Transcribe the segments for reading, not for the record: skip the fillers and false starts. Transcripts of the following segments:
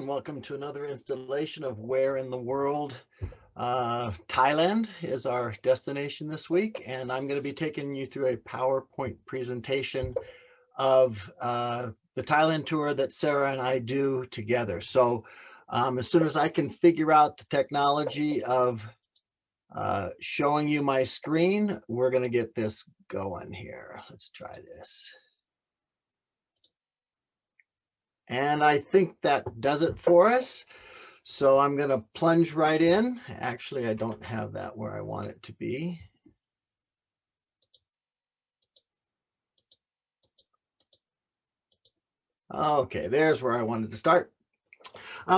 and welcome to another installation of Where in the World. Thailand is our destination this week, and I'm going to be taking you through a PowerPoint presentation of the Thailand tour that Sarah and I do together. So as soon as I can figure out the technology of showing you my screen, we're going to get this going here. Let's try this. And I think that does it for us. So I'm going to plunge right in. Actually, I don't have that where I want it to be. Okay, there's where I wanted to start.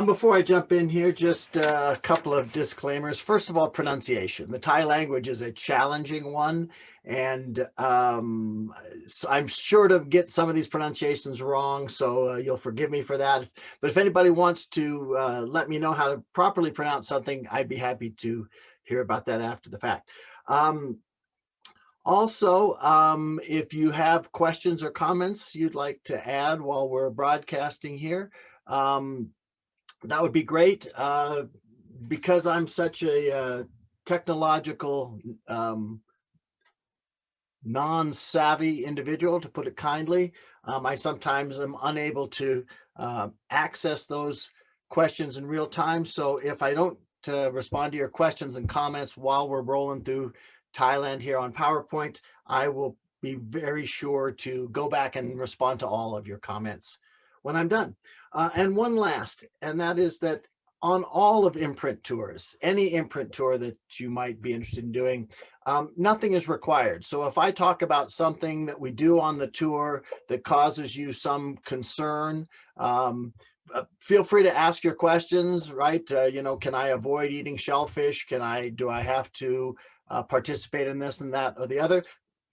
Before I jump in here, just a couple of disclaimers. First of all, pronunciation. The Thai language is a challenging one, and so I'm sure to get some of these pronunciations wrong, so you'll forgive me for that. But if anybody wants to let me know how to properly pronounce something, I'd be happy to hear about that after the fact. Also, if you have questions or comments you'd like to add while we're broadcasting here, that would be great. Because I'm such a technological non-savvy individual, to put it kindly, I sometimes am unable to access those questions in real time. So if I don't respond to your questions and comments while we're rolling through Thailand here on PowerPoint, I will be very sure to go back and respond to all of your comments when I'm done. And one last, and that is that on all of imprint tours, any imprint tour that you might be interested in doing, nothing is required. So if I talk about something that we do on the tour that causes you some concern, feel free to ask your questions, right? Can I avoid eating shellfish? Do I have to participate in this and that or the other?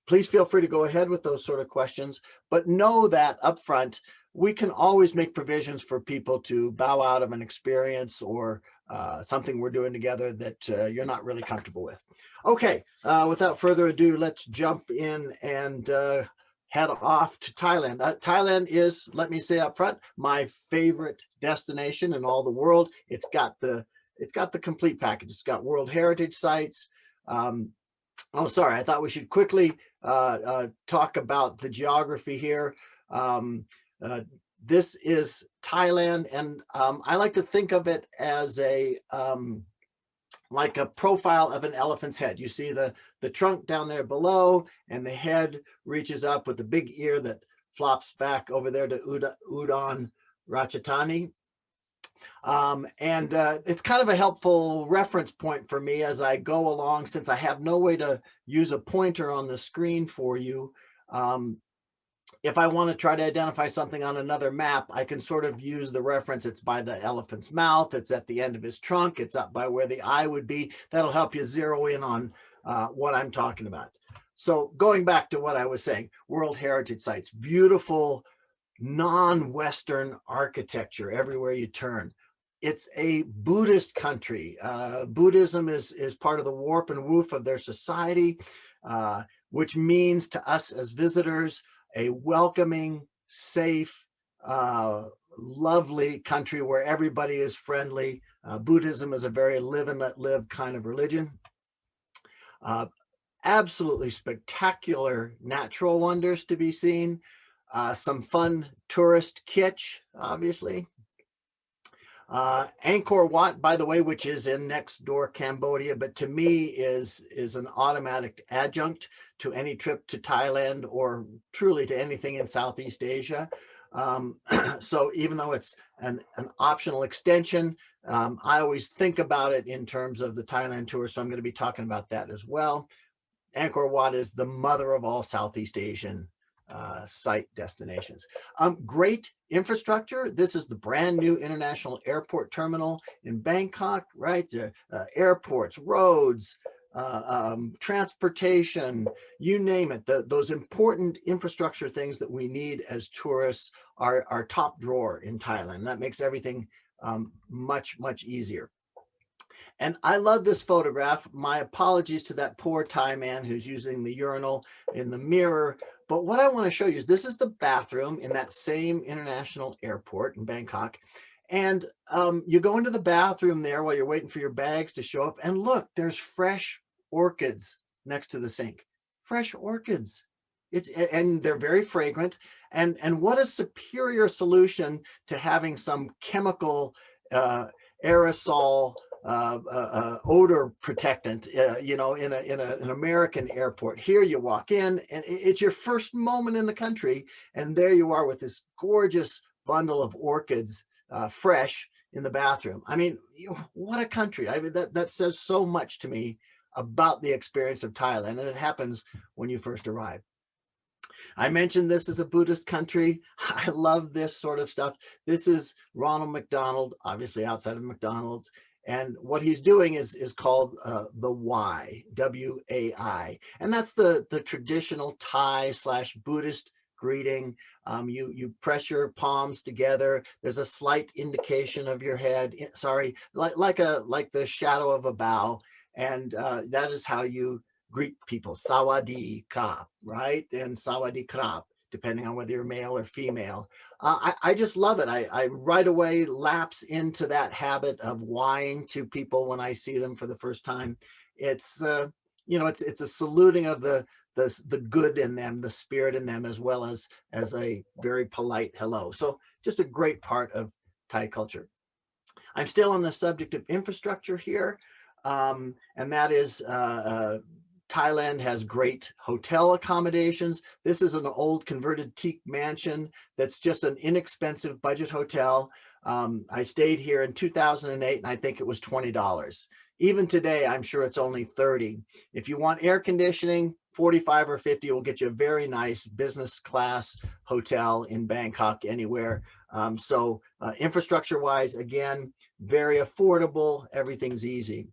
Please feel free to go ahead with those sort of questions, but know that upfront, we can always make provisions for people to bow out of an experience or something we're doing together that you're not really comfortable with. Okay, without further ado, let's jump in and head off to Thailand. Thailand is, let me say up front, my favorite destination in all the world. It's got the complete package. It's got World Heritage sites. Oh, sorry, I thought we should quickly talk about the geography here. This is Thailand, and I like to think of it as like a profile of an elephant's head. You see the trunk down there below, and the head reaches up with the big ear that flops back over there to Udon Ratchathani. It's kind of a helpful reference point for me as I go along, since I have no way to use a pointer on the screen for you. If I want to try to identify something on another map, I can sort of use the reference. It's by the elephant's mouth. It's at the end of his trunk. It's up by where the eye would be. That'll help you zero in on what I'm talking about. So going back to what I was saying, World Heritage Sites, beautiful non-Western architecture everywhere you turn. It's a Buddhist country. Buddhism is part of the warp and woof of their society, which means to us as visitors, a welcoming, safe, lovely country where everybody is friendly. Buddhism is a very live and let live kind of religion. Absolutely spectacular natural wonders to be seen. Some fun tourist kitsch, obviously. Angkor Wat, by the way, which is in next door Cambodia, but to me is an automatic adjunct to any trip to Thailand or truly to anything in Southeast Asia. So even though it's an optional extension, I always think about it in terms of the Thailand tour, so I'm going to be talking about that as well. Angkor Wat is the mother of all Southeast Asian site destinations. Great infrastructure. This is the brand new international airport terminal in Bangkok, right? Airports, roads, transportation, you name it. Those important infrastructure things that we need as tourists are top drawer in Thailand. That makes everything much, much easier. And I love this photograph. My apologies to that poor Thai man who's using the urinal in the mirror. But what I want to show you is this is the bathroom in that same international airport in Bangkok. And you go into the bathroom there while you're waiting for your bags to show up, and look, there's fresh orchids next to the sink. Fresh orchids. And they're very fragrant. And what a superior solution to having some chemical uh, aerosol odor protectant, an American airport. Here you walk in, and it's your first moment in the country, and there you are with this gorgeous bundle of orchids, fresh in the bathroom. I mean, what a country! I mean, that says so much to me about the experience of Thailand, and it happens when you first arrive. I mentioned this is a Buddhist country. I love this sort of stuff. This is Ronald McDonald, obviously outside of McDonald's. And what he's doing is called the Y, W-A-I. And that's the traditional Thai / Buddhist greeting. You press your palms together. There's a slight indication of your head. Sorry, like the shadow of a bow. And that is how you greet people. Sawadee ka, right? And sawadee krap, depending on whether you're male or female. I just love it. I right away lapse into that habit of whying to people when I see them for the first time. It's it's a saluting of the good in them, the spirit in them, as well as a very polite hello. So just a great part of Thai culture. I'm still on the subject of infrastructure here, and that is Thailand has great hotel accommodations. This is an old converted teak mansion that's just an inexpensive budget hotel. I stayed here in 2008, and I think it was $20. Even today, I'm sure it's only 30. If you want air conditioning, 45 or 50 will get you a very nice business class hotel in Bangkok anywhere. So infrastructure wise, again, very affordable. Everything's easy.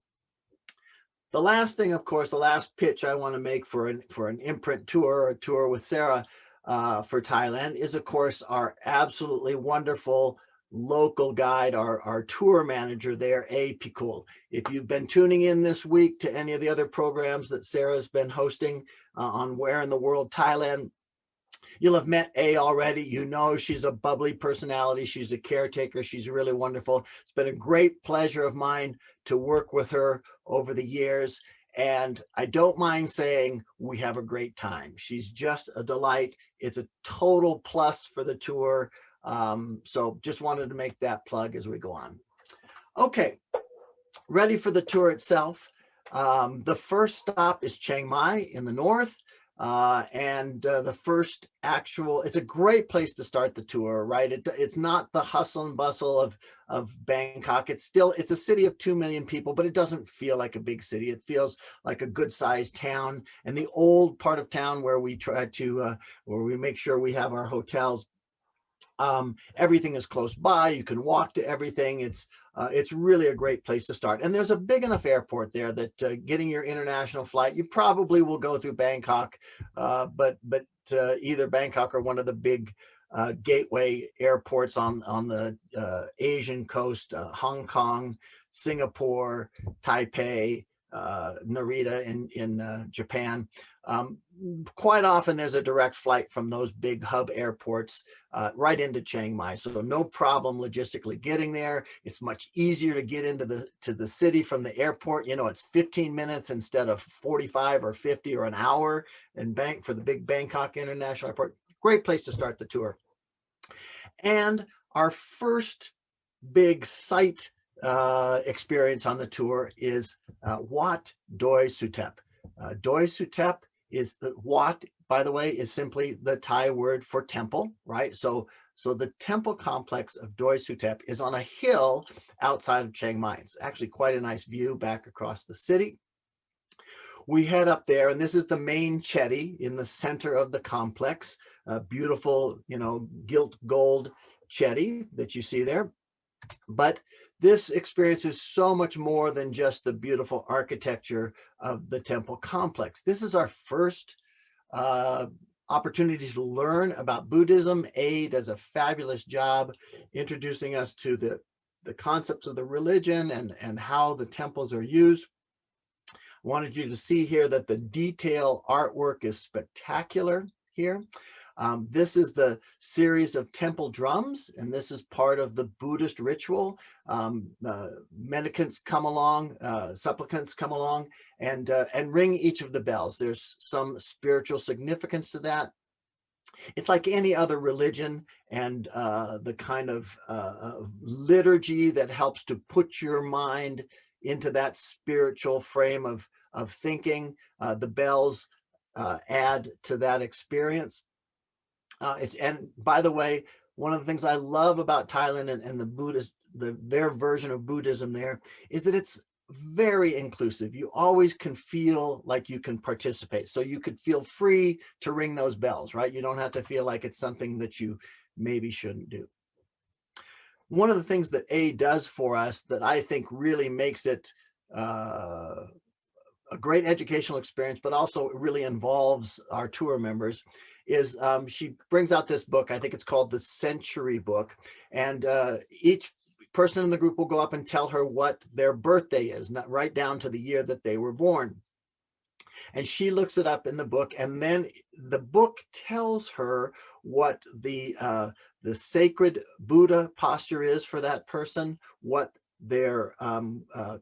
The last thing, of course, the last pitch I want to make for an imprint tour, or a tour with Sarah for Thailand, is, of course, our absolutely wonderful local guide, our tour manager there, A. Pikul. If you've been tuning in this week to any of the other programs that Sarah's been hosting on Where in the World Thailand, you'll have met A already. You know she's a bubbly personality. She's a caretaker. She's really wonderful. It's been a great pleasure of mine to work with her over the years. And I don't mind saying we have a great time. She's just a delight. It's a total plus for the tour. So just wanted to make that plug as we go on. Okay, ready for the tour itself. The first stop is Chiang Mai in the north. The first it's a great place to start the tour, right? It's not the hustle and bustle of Bangkok. It's a city of 2 million people, but it doesn't feel like a big city. It feels like a good sized town. And the old part of town where we try to, where we make sure we have our hotels, everything is close by. You can walk to everything. It's really a great place to start. And there's a big enough airport there that getting your international flight, you probably will go through Bangkok, but either Bangkok or one of the big gateway airports on the Asian coast, Hong Kong, Singapore, Taipei, Narita in Japan. Quite often there's a direct flight from those big hub airports right into Chiang Mai. So no problem logistically getting there. It's much easier to get into the city from the airport. It's 15 minutes instead of 45 or 50 or an hour for the big Bangkok International Airport. Great place to start the tour. And our first big site experience on the tour is Wat Doi Suthep. Doi Suthep is Wat, by the way, is simply the Thai word for temple, right? So the temple complex of Doi Suthep is on a hill outside of Chiang Mai. It's actually quite a nice view back across the city. We head up there, and this is the main chetty in the center of the complex. Beautiful, gilt gold chetty that you see there. But this experience is so much more than just the beautiful architecture of the temple complex. This is our first opportunity to learn about Buddhism. A does a fabulous job introducing us to the concepts of the religion and how the temples are used. I wanted you to see here that the detail artwork is spectacular here. This is the series of temple drums, and this is part of the Buddhist ritual. Mendicants come along, supplicants come along, and ring each of the bells. There's some spiritual significance to that. It's like any other religion, and the kind of liturgy that helps to put your mind into that spiritual frame of thinking. The bells add to that experience. And by the way, one of the things I love about Thailand and the Buddhist, their version of Buddhism there, is that it's very inclusive. You always can feel like you can participate. So you could feel free to ring those bells, right? You don't have to feel like it's something that you maybe shouldn't do. One of the things that A does for us that I think really makes it a great educational experience, but also really involves our tour members, is she brings out this book. I think it's called the Century Book. And each person in the group will go up and tell her what their birthday is, not right down to the year that they were born. And she looks it up in the book, and then the book tells her what the sacred Buddha posture is for that person, what their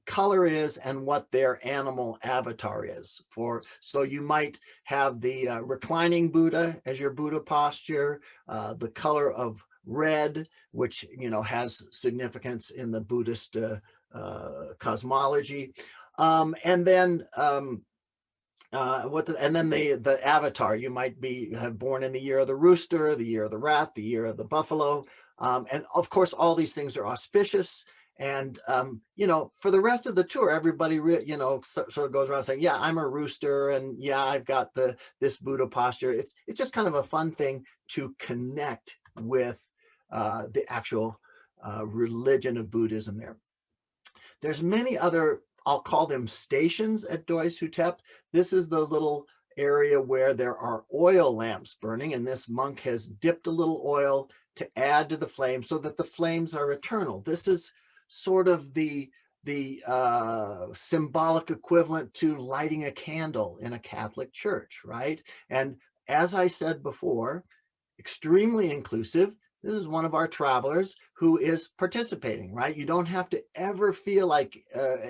color is, and what their animal avatar is for. So you might have the reclining Buddha as your Buddha posture, the color of red, which has significance in the Buddhist cosmology, and then the avatar. You might have born in the year of the rooster, the year of the rat, the year of the buffalo, and of course all these things are auspicious. And for the rest of the tour, everybody sort of goes around saying, yeah, I'm a rooster, and yeah, I've got this Buddha posture. It's just kind of a fun thing to connect with the actual religion of Buddhism there. There's many other, I'll call them stations at Doi Suthep. This is the little area where there are oil lamps burning, and this monk has dipped a little oil to add to the flame so that the flames are eternal. This is sort of the symbolic equivalent to lighting a candle in a Catholic church, right? And as I said before, extremely inclusive. This is one of our travelers who is participating, right? You don't have to ever feel like,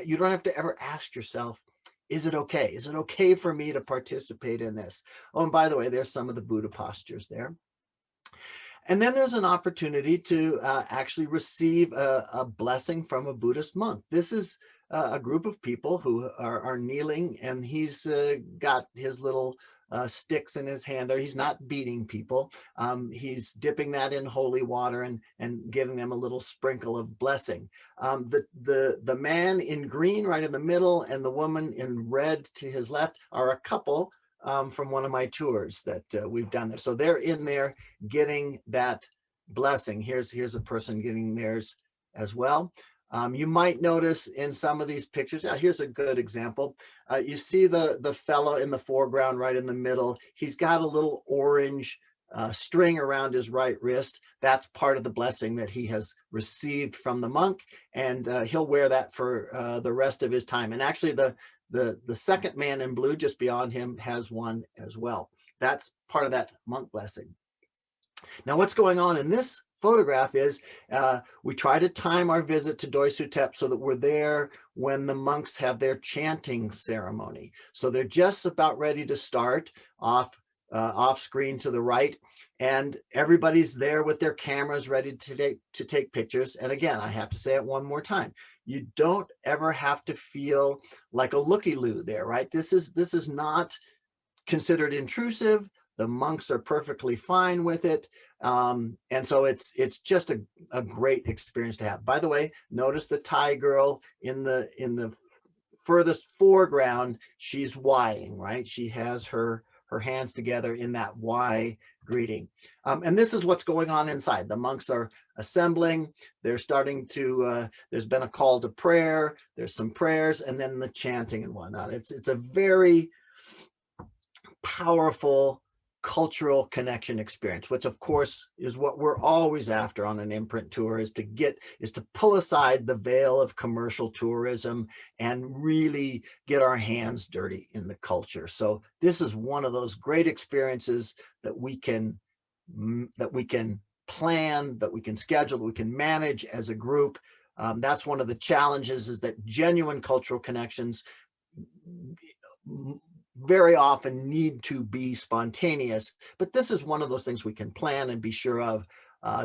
you don't have to ever ask yourself, is it okay? Is it okay for me to participate in this? Oh, and by the way, there's some of the Buddha postures there. And then there's an opportunity to actually receive a blessing from a Buddhist monk. This is a group of people who are kneeling, and he's got his little sticks in his hand there. He's not beating people. He's dipping that in holy water and giving them a little sprinkle of blessing. The man in green right in the middle and the woman in red to his left are a couple from one of my tours that we've done there. So they're in there getting that blessing. Here's a person getting theirs as well. You might notice in some of these pictures, here's a good example. You see the fellow in the foreground right in the middle. He's got a little orange string around his right wrist. That's part of the blessing that he has received from the monk, and he'll wear that for the rest of his time. And actually the second man in blue just beyond him has one as well. That's part of that monk blessing. Now, what's going on in this photograph is we try to time our visit to Doi Suthep so that we're there when the monks have their chanting ceremony. So they're just about ready to start off screen to the right, and everybody's there with their cameras ready to take pictures. And again, I have to say it one more time. You don't ever have to feel like a looky-loo there, right? This is not considered intrusive. The monks are perfectly fine with it. And so it's just a great experience to have. By the way, notice the Thai girl in the furthest foreground. She's Ying, right? She has her hands together in that Y greeting. And this is what's going on inside. The monks are assembling. They're starting to, there's been a call to prayer. There's some prayers, and then the chanting and whatnot. It's a very powerful cultural connection experience, which of course is what we're always after on an imprint tour, is to pull aside the veil of commercial tourism and really get our hands dirty in the culture. So this is one of those great experiences that we can that we can plan, that we can schedule, that we can manage as a group. That's one of the challenges, is that genuine cultural connections very often need to be spontaneous, but this is one of those things we can plan and be sure of,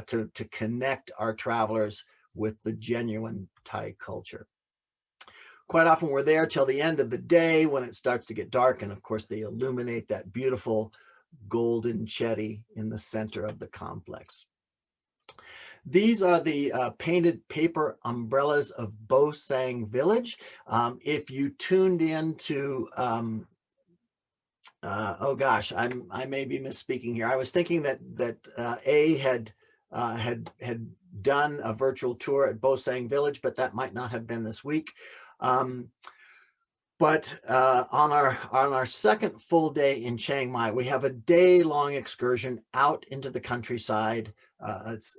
to connect our travelers with the genuine Thai culture. Quite often we're there till the end of the day when it starts to get dark, and of course they illuminate that beautiful golden chetty in the center of the complex. These are the painted paper umbrellas of Bo Sang Village. If you tuned in to, oh gosh, I may be misspeaking here. I was thinking that A had done a virtual tour at Bo Sang Village, but that might not have been this week. But on our second full day in Chiang Mai, we have a day-long excursion out into the countryside.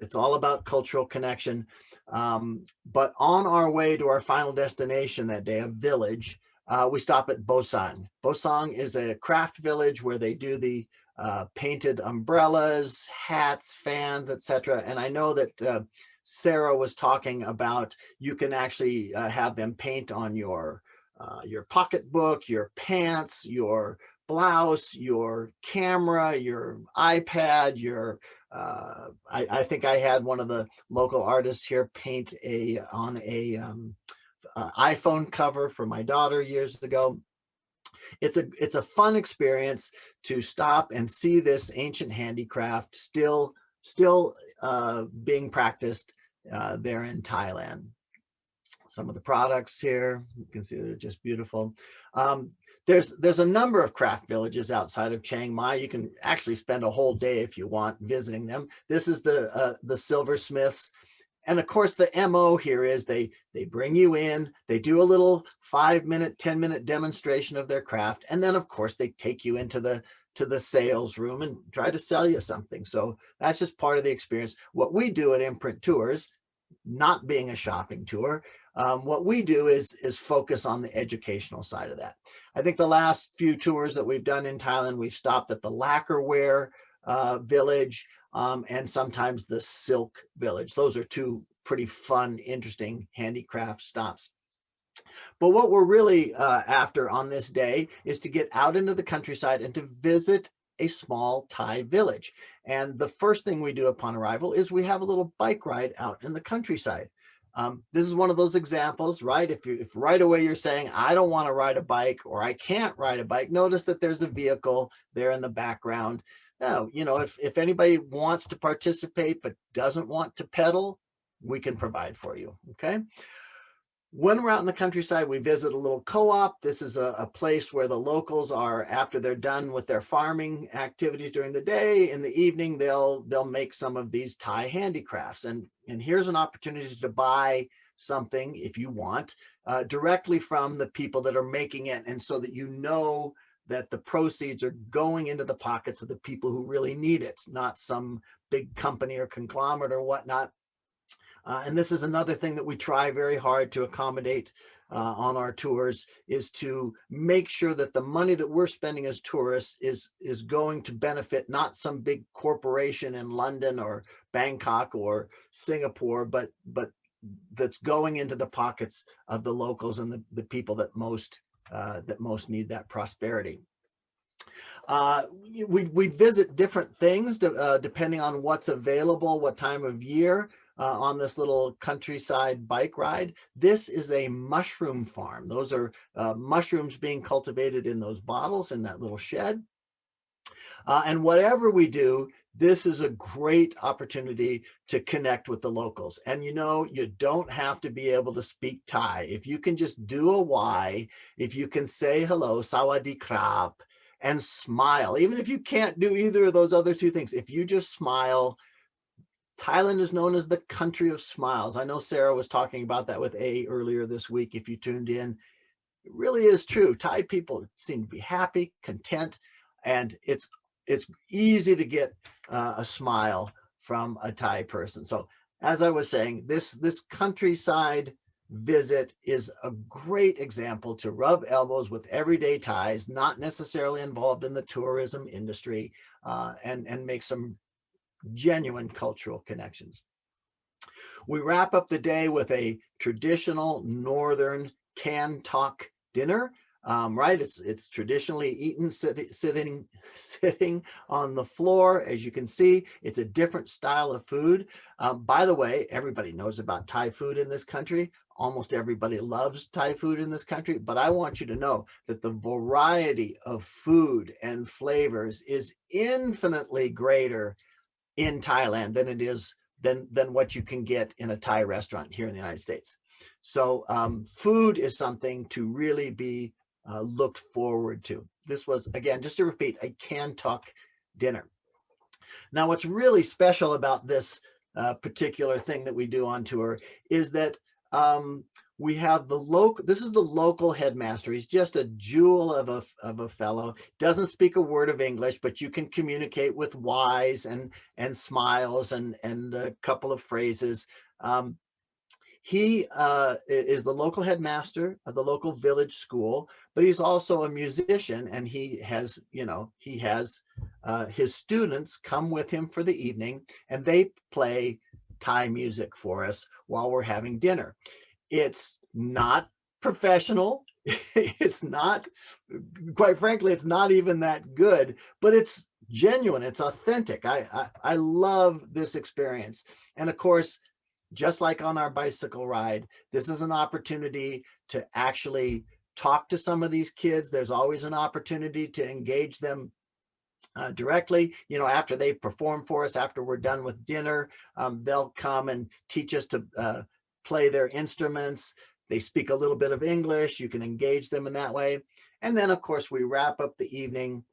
It's all about cultural connection. But on our way to our final destination that day, a village, we stop at Bosang. Bosang is a craft village where they do the painted umbrellas, hats, fans, etc. And I know that Sarah was talking about, you can actually have them paint on your pocketbook, your pants, your blouse, your camera, your iPad, your I think I had one of the local artists here paint on a iPhone cover for my daughter years ago. It's a fun experience to stop and see this ancient handicraft still being practiced there in Thailand. Some of the products here, you can see they're just beautiful. There's a number of craft villages outside of Chiang Mai. You can actually spend a whole day if you want visiting them. This is the silversmiths. And of course, the MO here is they bring you in, they do a little 5-minute, 10-minute demonstration of their craft. And then of course they take you into the sales room and try to sell you something. So that's just part of the experience. What we do at Imprint Tours, not being a shopping tour, what we do is focus on the educational side of that. I think the last few tours that we've done in Thailand, we've stopped at the lacquerware village and sometimes the silk village. Those are two pretty fun, interesting handicraft stops. But what we're really after on this day is to get out into the countryside and to visit a small Thai village. And the first thing we do upon arrival is we have a little bike ride out in the countryside. This is one of those examples, right? If right away you're saying, I don't want to ride a bike, or I can't ride a bike, notice that there's a vehicle there in the background. Now, if anybody wants to participate but doesn't want to pedal, we can provide for you, okay? When we're out in the countryside, we visit a little co-op. This is a place where the locals are, after they're done with their farming activities during the day, in the evening, they'll make some of these Thai handicrafts. And here's an opportunity to buy something, if you want, directly from the people that are making it. And so that you know that the proceeds are going into the pockets of the people who really need it, not some big company or conglomerate or whatnot. And this is another thing that we try very hard to accommodate on our tours, is to make sure that the money that we're spending as tourists is going to benefit not some big corporation in London or Bangkok or Singapore, but that's going into the pockets of the locals and the people that most need that prosperity. We visit different things depending on what's available, what time of year. On this little countryside bike ride. This is a mushroom farm. Those are mushrooms being cultivated in those bottles in that little shed. And whatever we do, this is a great opportunity to connect with the locals. And you don't have to be able to speak Thai. If you can just do a Y, if you can say hello, sawadee krap, and smile, even if you can't do either of those other two things, if you just smile. Thailand is known as the country of smiles. I know Sarah was talking about that with A earlier this week. If you tuned in, it really is true. Thai people seem to be happy, content, and it's easy to get a smile from a Thai person. So as I was saying, this countryside visit is a great example to rub elbows with everyday Thais, not necessarily involved in the tourism industry, and make some genuine cultural connections. We wrap up the day with a traditional Northern can talk dinner. Right, it's traditionally eaten sitting on the floor. As you can see, it's a different style of food. By the way, everybody knows about Thai food in this country. Almost everybody loves Thai food in this country, but I want you to know that the variety of food and flavors is infinitely greater in Thailand than it is than what you can get in a Thai restaurant here in the United States. So food is something to really be looked forward to. This was, again, just to repeat, a can talk dinner. Now, what's really special about this particular thing that we do on tour is that we have the local, this is the local headmaster. He's just a jewel of a fellow, doesn't speak a word of English, but you can communicate with whys and smiles and a couple of phrases. He is the local headmaster of the local village school, but he's also a musician, and he has, his students come with him for the evening, and they play Thai music for us while we're having dinner. It's not professional. It's not, quite frankly, it's not even that good, but it's genuine. It's authentic. I love this experience. And of course, just like on our bicycle ride, this is an opportunity to actually talk to some of these kids. There's always an opportunity to engage them directly. After they perform for us, after we're done with dinner, they'll come and teach us to play their instruments. They speak a little bit of English. You can engage them in that way. And then, of course, we wrap up the evening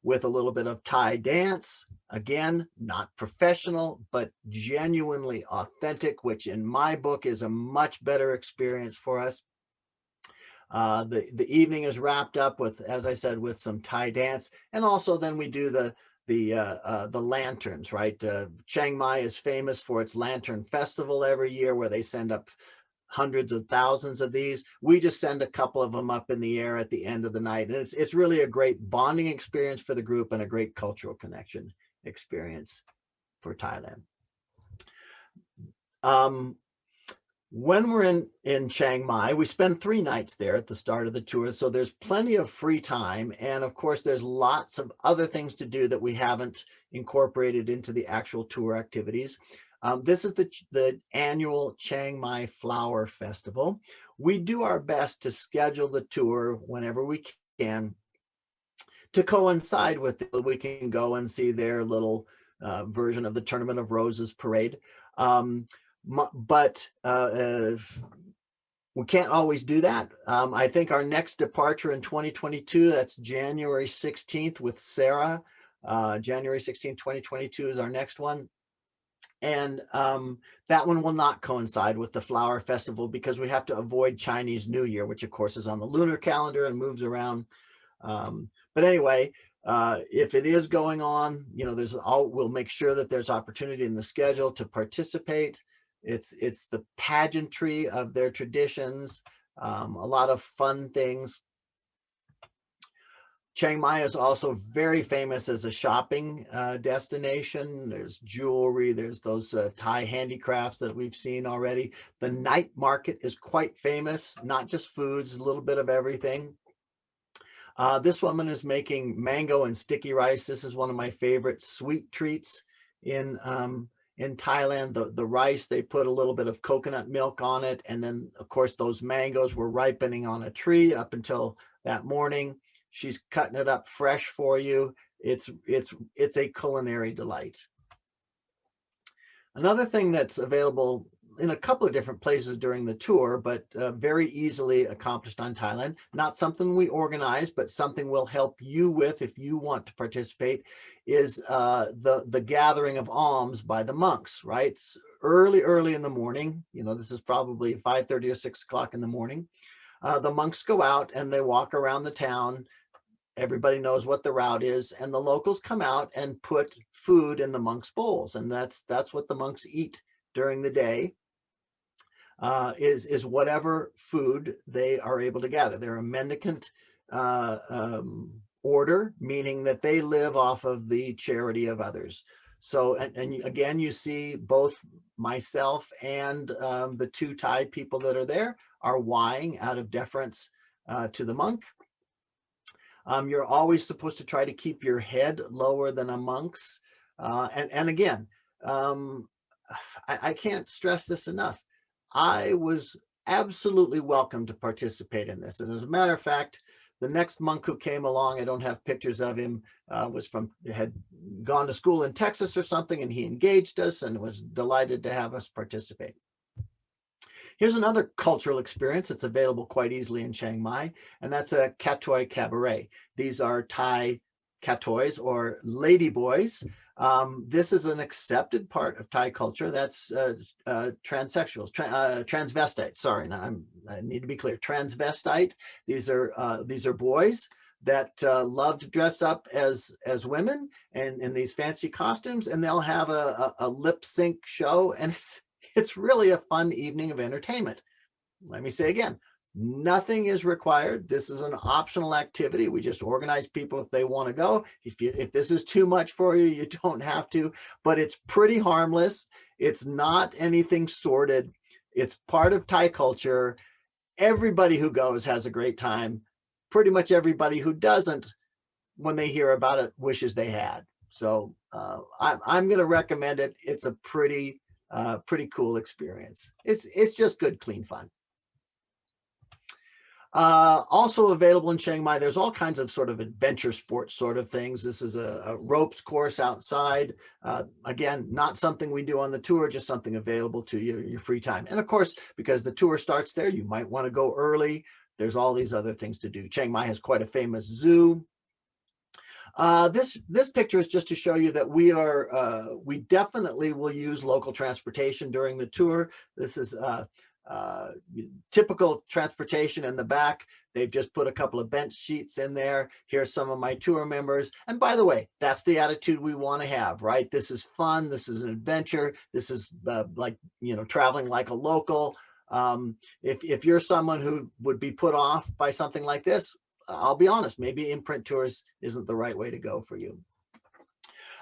with a little bit of Thai dance. Again, not professional, but genuinely authentic, which in my book is a much better experience for us. The evening is wrapped up with, as I said, with some Thai dance, and also then we do the lanterns. Right, Chiang Mai is famous for its lantern festival every year, where they send up hundreds of thousands of these. We just send a couple of them up in the air at the end of the night, and it's really a great bonding experience for the group and a great cultural connection experience for Thailand. When we're in Chiang Mai, we spend 3 nights there at the start of the tour, so there's plenty of free time, and of course there's lots of other things to do that we haven't incorporated into the actual tour activities. This is the annual Chiang Mai Flower Festival. We do our best to schedule the tour whenever we can to coincide with it. We can go and see their little version of the Tournament of Roses parade. But we can't always do that. I think our next departure in 2022, that's January 16th with Sarah. January 16th, 2022 is our next one. And that one will not coincide with the flower festival because we have to avoid Chinese New Year, which of course is on the lunar calendar and moves around. But anyway, if it is going on, we'll make sure that there's opportunity in the schedule to participate. It's the pageantry of their traditions, a lot of fun things. Chiang Mai is also very famous as a shopping destination. There's jewelry, there's those Thai handicrafts that we've seen already. The night market is quite famous, not just foods, a little bit of everything. This woman is making mango and sticky rice. This is one of my favorite sweet treats in Thailand. The rice, they put a little bit of coconut milk on it, and then of course those mangoes were ripening on a tree up until that morning. She's cutting it up fresh for you. It's a culinary delight. Another thing that's available in a couple of different places during the tour, but very easily accomplished on Thailand, not something we organize, but something we'll help you with if you want to participate, is the gathering of alms by the monks, right? It's early in the morning. This is probably 5:30 or 6 o'clock in the morning. The monks go out and they walk around the town. Everybody knows what the route is, and the locals come out and put food in the monks' bowls, and that's what the monks eat during the day. Is whatever food they are able to gather. They're a mendicant order, meaning that they live off of the charity of others. So, and again, you see both myself and the two Thai people that are there are whying out of deference to the monk. You're always supposed to try to keep your head lower than a monk's. And again, um, I can't stress this enough. I was absolutely welcome to participate in this. And as a matter of fact, the next monk who came along, I don't have pictures of him, had gone to school in Texas or something, and he engaged us and was delighted to have us participate. Here's another cultural experience that's available quite easily in Chiang Mai, and that's a Katoi Cabaret. These are Thai Katois or ladyboys. This is an accepted part of Thai culture. That's transsexuals, transvestites. Sorry, now I need to be clear. Transvestite. These are boys that love to dress up as women and in these fancy costumes, and they'll have a lip sync show, and it's really a fun evening of entertainment. Let me say again, nothing is required. This is an optional activity. We just organize people if they want to go. If this is too much for you, you don't have to, but it's pretty harmless. It's not anything sordid. It's part of Thai culture. Everybody who goes has a great time. Pretty much everybody who doesn't, when they hear about it, wishes they had. So I'm going to recommend it. It's a pretty cool experience. It's just good, clean fun. Also available in Chiang Mai, there's all kinds of sort of adventure sports sort of things. This is a ropes course outside. Again, not something we do on the tour, just something available to you in your free time. And of course, because the tour starts there, you might want to go early. There's all these other things to do. Chiang Mai has quite a famous zoo. This picture is just to show you that we definitely will use local transportation during the tour. This is typical transportation in the back. They've just put a couple of bench seats in there. Here's some of my tour members. And by the way, that's the attitude we want to have, right? This is fun. This is an adventure. This is like, traveling like a local. If you're someone who would be put off by something like this, I'll be honest, maybe imprint tours isn't the right way to go for you.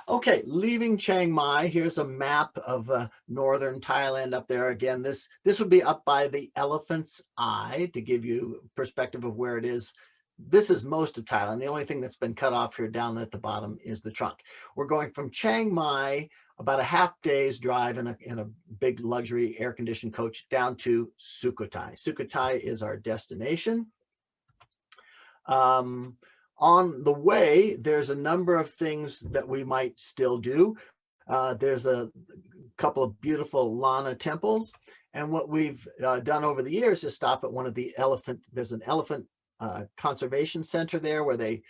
Okay, leaving Chiang Mai, here's a map of northern Thailand up there. Again, this would be up by the Elephant's Eye to give you perspective of where it is. This is most of Thailand. The only thing that's been cut off here down at the bottom is the trunk. We're going from Chiang Mai, about a half day's drive in a big luxury air-conditioned coach down to Sukhothai. Sukhothai is our destination. On the way, there's a number of things that we might still do. There's a couple of beautiful Lana temples. And what we've done over the years is stop at one of the there's an elephant conservation center there where they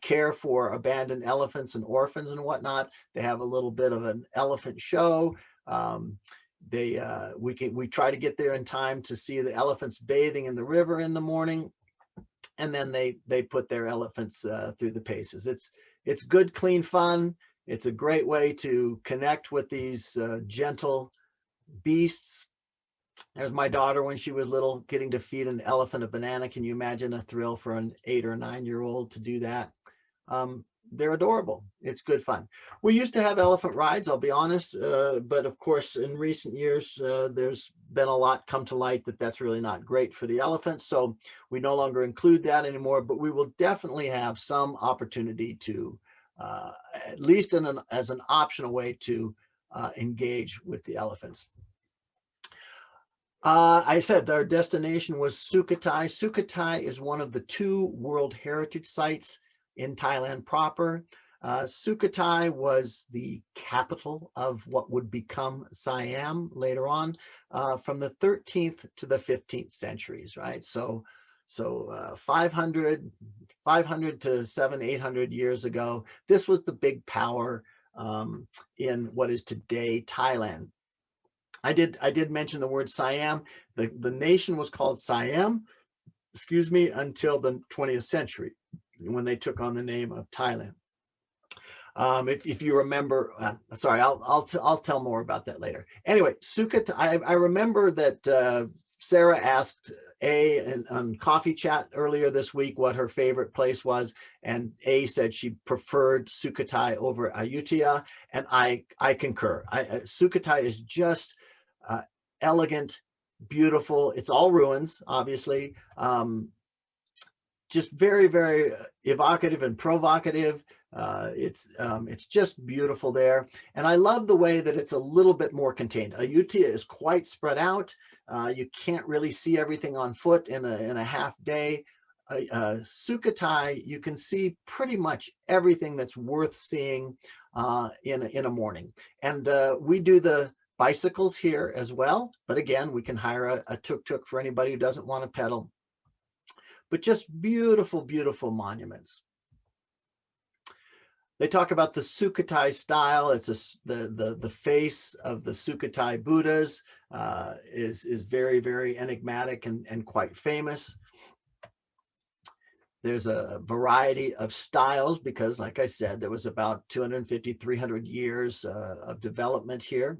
care for abandoned elephants and orphans and whatnot. They have a little bit of an elephant show. We try to get there in time to see the elephants bathing in the river in the morning. And then they put their elephants through the paces. It's good, clean fun. It's a great way to connect with these gentle beasts. There's my daughter when she was little, getting to feed an elephant a banana. Can you imagine a thrill for an 8 or 9-year-old to do that? They're adorable. It's good fun. We used to have elephant rides, I'll be honest, but of course, in recent years, there's been a lot come to light that's really not great for the elephants. So we no longer include that anymore, but we will definitely have some opportunity to, at least as an optional way to engage with the elephants. I said our destination was Sukhothai. Sukhothai is one of the 2 World Heritage Sites in Thailand proper. Sukhothai was the capital of what would become Siam later on, from the 13th to the 15th centuries, right? So 500 to 700-800 years ago, this was the big power in what is today Thailand. I did mention the word Siam. The nation was called Siam, until the 20th century, when they took on the name of Thailand. If you remember, sorry, I'll tell more about that later. Anyway, Sukhothai. I remember that Sarah asked A on Coffee Chat earlier this week what her favorite place was, and A said she preferred Sukhothai over Ayutthaya, and I concur. Sukhothai is just uh, elegant, beautiful. It's all ruins, obviously. Just very, very evocative and provocative. It's just beautiful there. And I love the way that it's a little bit more contained. Ayutthaya is quite spread out. You can't really see everything on foot in a half day. Sukhothai, you can see pretty much everything that's worth seeing in a morning. And we do the bicycles here as well. But again, we can hire a tuk-tuk for anybody who doesn't want to pedal. But just beautiful, beautiful monuments. They talk about the Sukhothai style. It's the face of the Sukhothai Buddhas is very, very enigmatic and quite famous. There's a variety of styles because, like I said, there was about 250, 300 years of development here.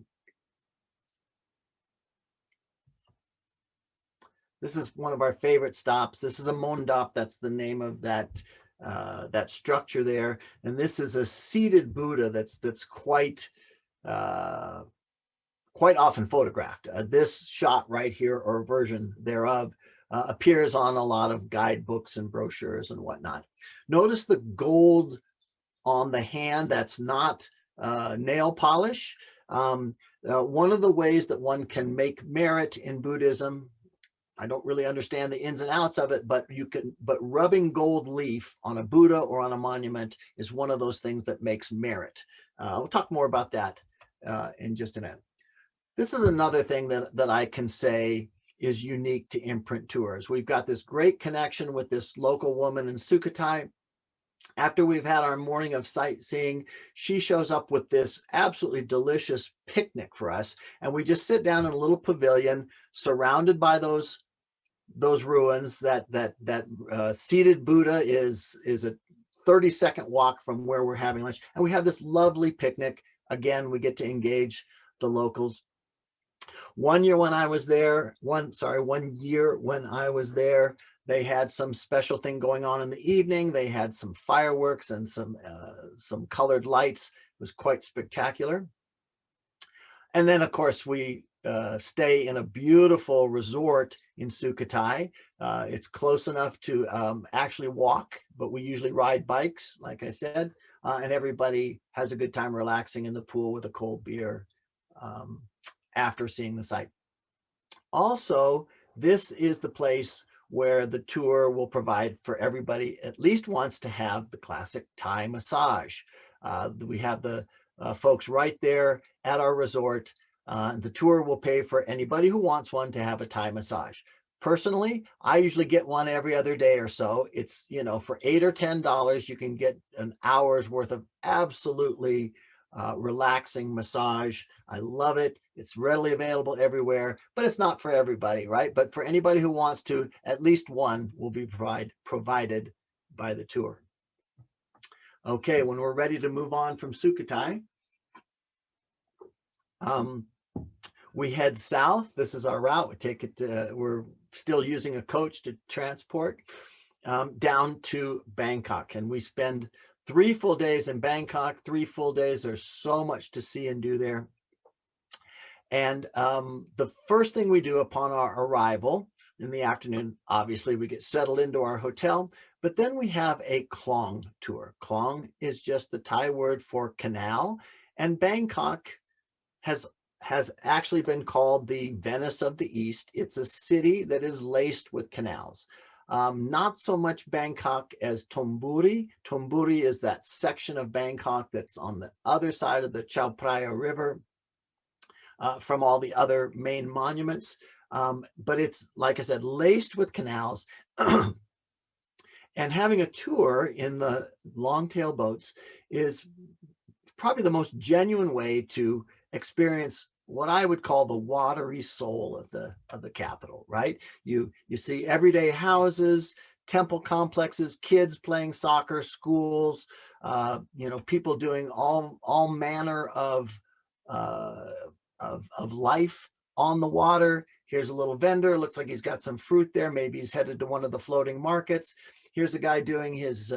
This is one of our favorite stops. This is a mondap. That's the name of that structure there. And this is a seated Buddha that's quite often photographed. This shot right here, or version thereof, appears on a lot of guidebooks and brochures and whatnot. Notice the gold on the hand. That's not nail polish. One of the ways that one can make merit in Buddhism, I don't really understand the ins and outs of it, but rubbing gold leaf on a Buddha or on a monument is one of those things that makes merit. We'll talk more about that in just a minute. This is another thing that I can say is unique to imprint tours. We've got this great connection with this local woman in Sukhothai. After we've had our morning of sightseeing, she shows up with this absolutely delicious picnic for us. And we just sit down in a little pavilion surrounded by those ruins. That seated Buddha is a 30-second walk from where we're having lunch. And we have this lovely picnic. Again, we get to engage the locals. One year when I was there, they had some special thing going on in the evening. They had some fireworks and some colored lights. It was quite spectacular. And then, of course, we stay in a beautiful resort in Sukhothai. It's close enough to actually walk, but we usually ride bikes, like I said, and everybody has a good time relaxing in the pool with a cold beer after seeing the site. Also, this is the place where the tour will provide for everybody at least once to have the classic Thai massage. We have the folks right there at our resort. The tour will pay for anybody who wants one to have a Thai massage. Personally, I usually get one every other day or so. It's, for $8 or $10, you can get an hour's worth of absolutely relaxing massage. I love it. It's readily available everywhere, but it's not for everybody, right? But for anybody who wants to, at least one will be provided by the tour. Okay, when we're ready to move on from Sukhothai, we head south. This is our route. We take it. We're still using a coach to transport down to Bangkok, and we spend 3 full days in Bangkok. 3 full days. There's so much to see and do there. And the first thing we do upon our arrival in the afternoon, obviously we get settled into our hotel, but then we have a Klong tour. Klong is just the Thai word for canal, and Bangkok has actually been called the Venice of the East. It's a city that is laced with canals. Not so much Bangkok as Thonburi. Thonburi is that section of Bangkok that's on the other side of the Chao Phraya River from all the other main monuments. But it's, like I said, laced with canals. And having a tour in the long-tail boats is probably the most genuine way to experience what I would call the watery soul of the capital, right? You see everyday houses, temple complexes, kids playing soccer, schools, people doing all manner of life on the water. Here's a little vendor. Looks like he's got some fruit there. Maybe he's headed to one of the floating markets. Here's a guy doing his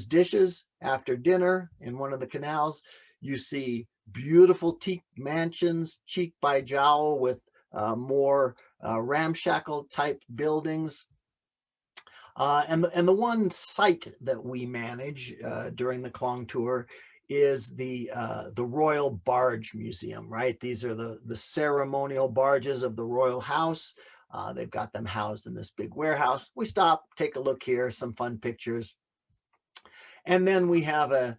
dishes after dinner in one of the canals. You see beautiful teak mansions, cheek by jowl, with more ramshackle type buildings. And the one site that we manage during the Klong tour is the Royal Barge Museum, right? These are the ceremonial barges of the royal house. They've got them housed in this big warehouse. We stop, take a look here, some fun pictures. And then we have a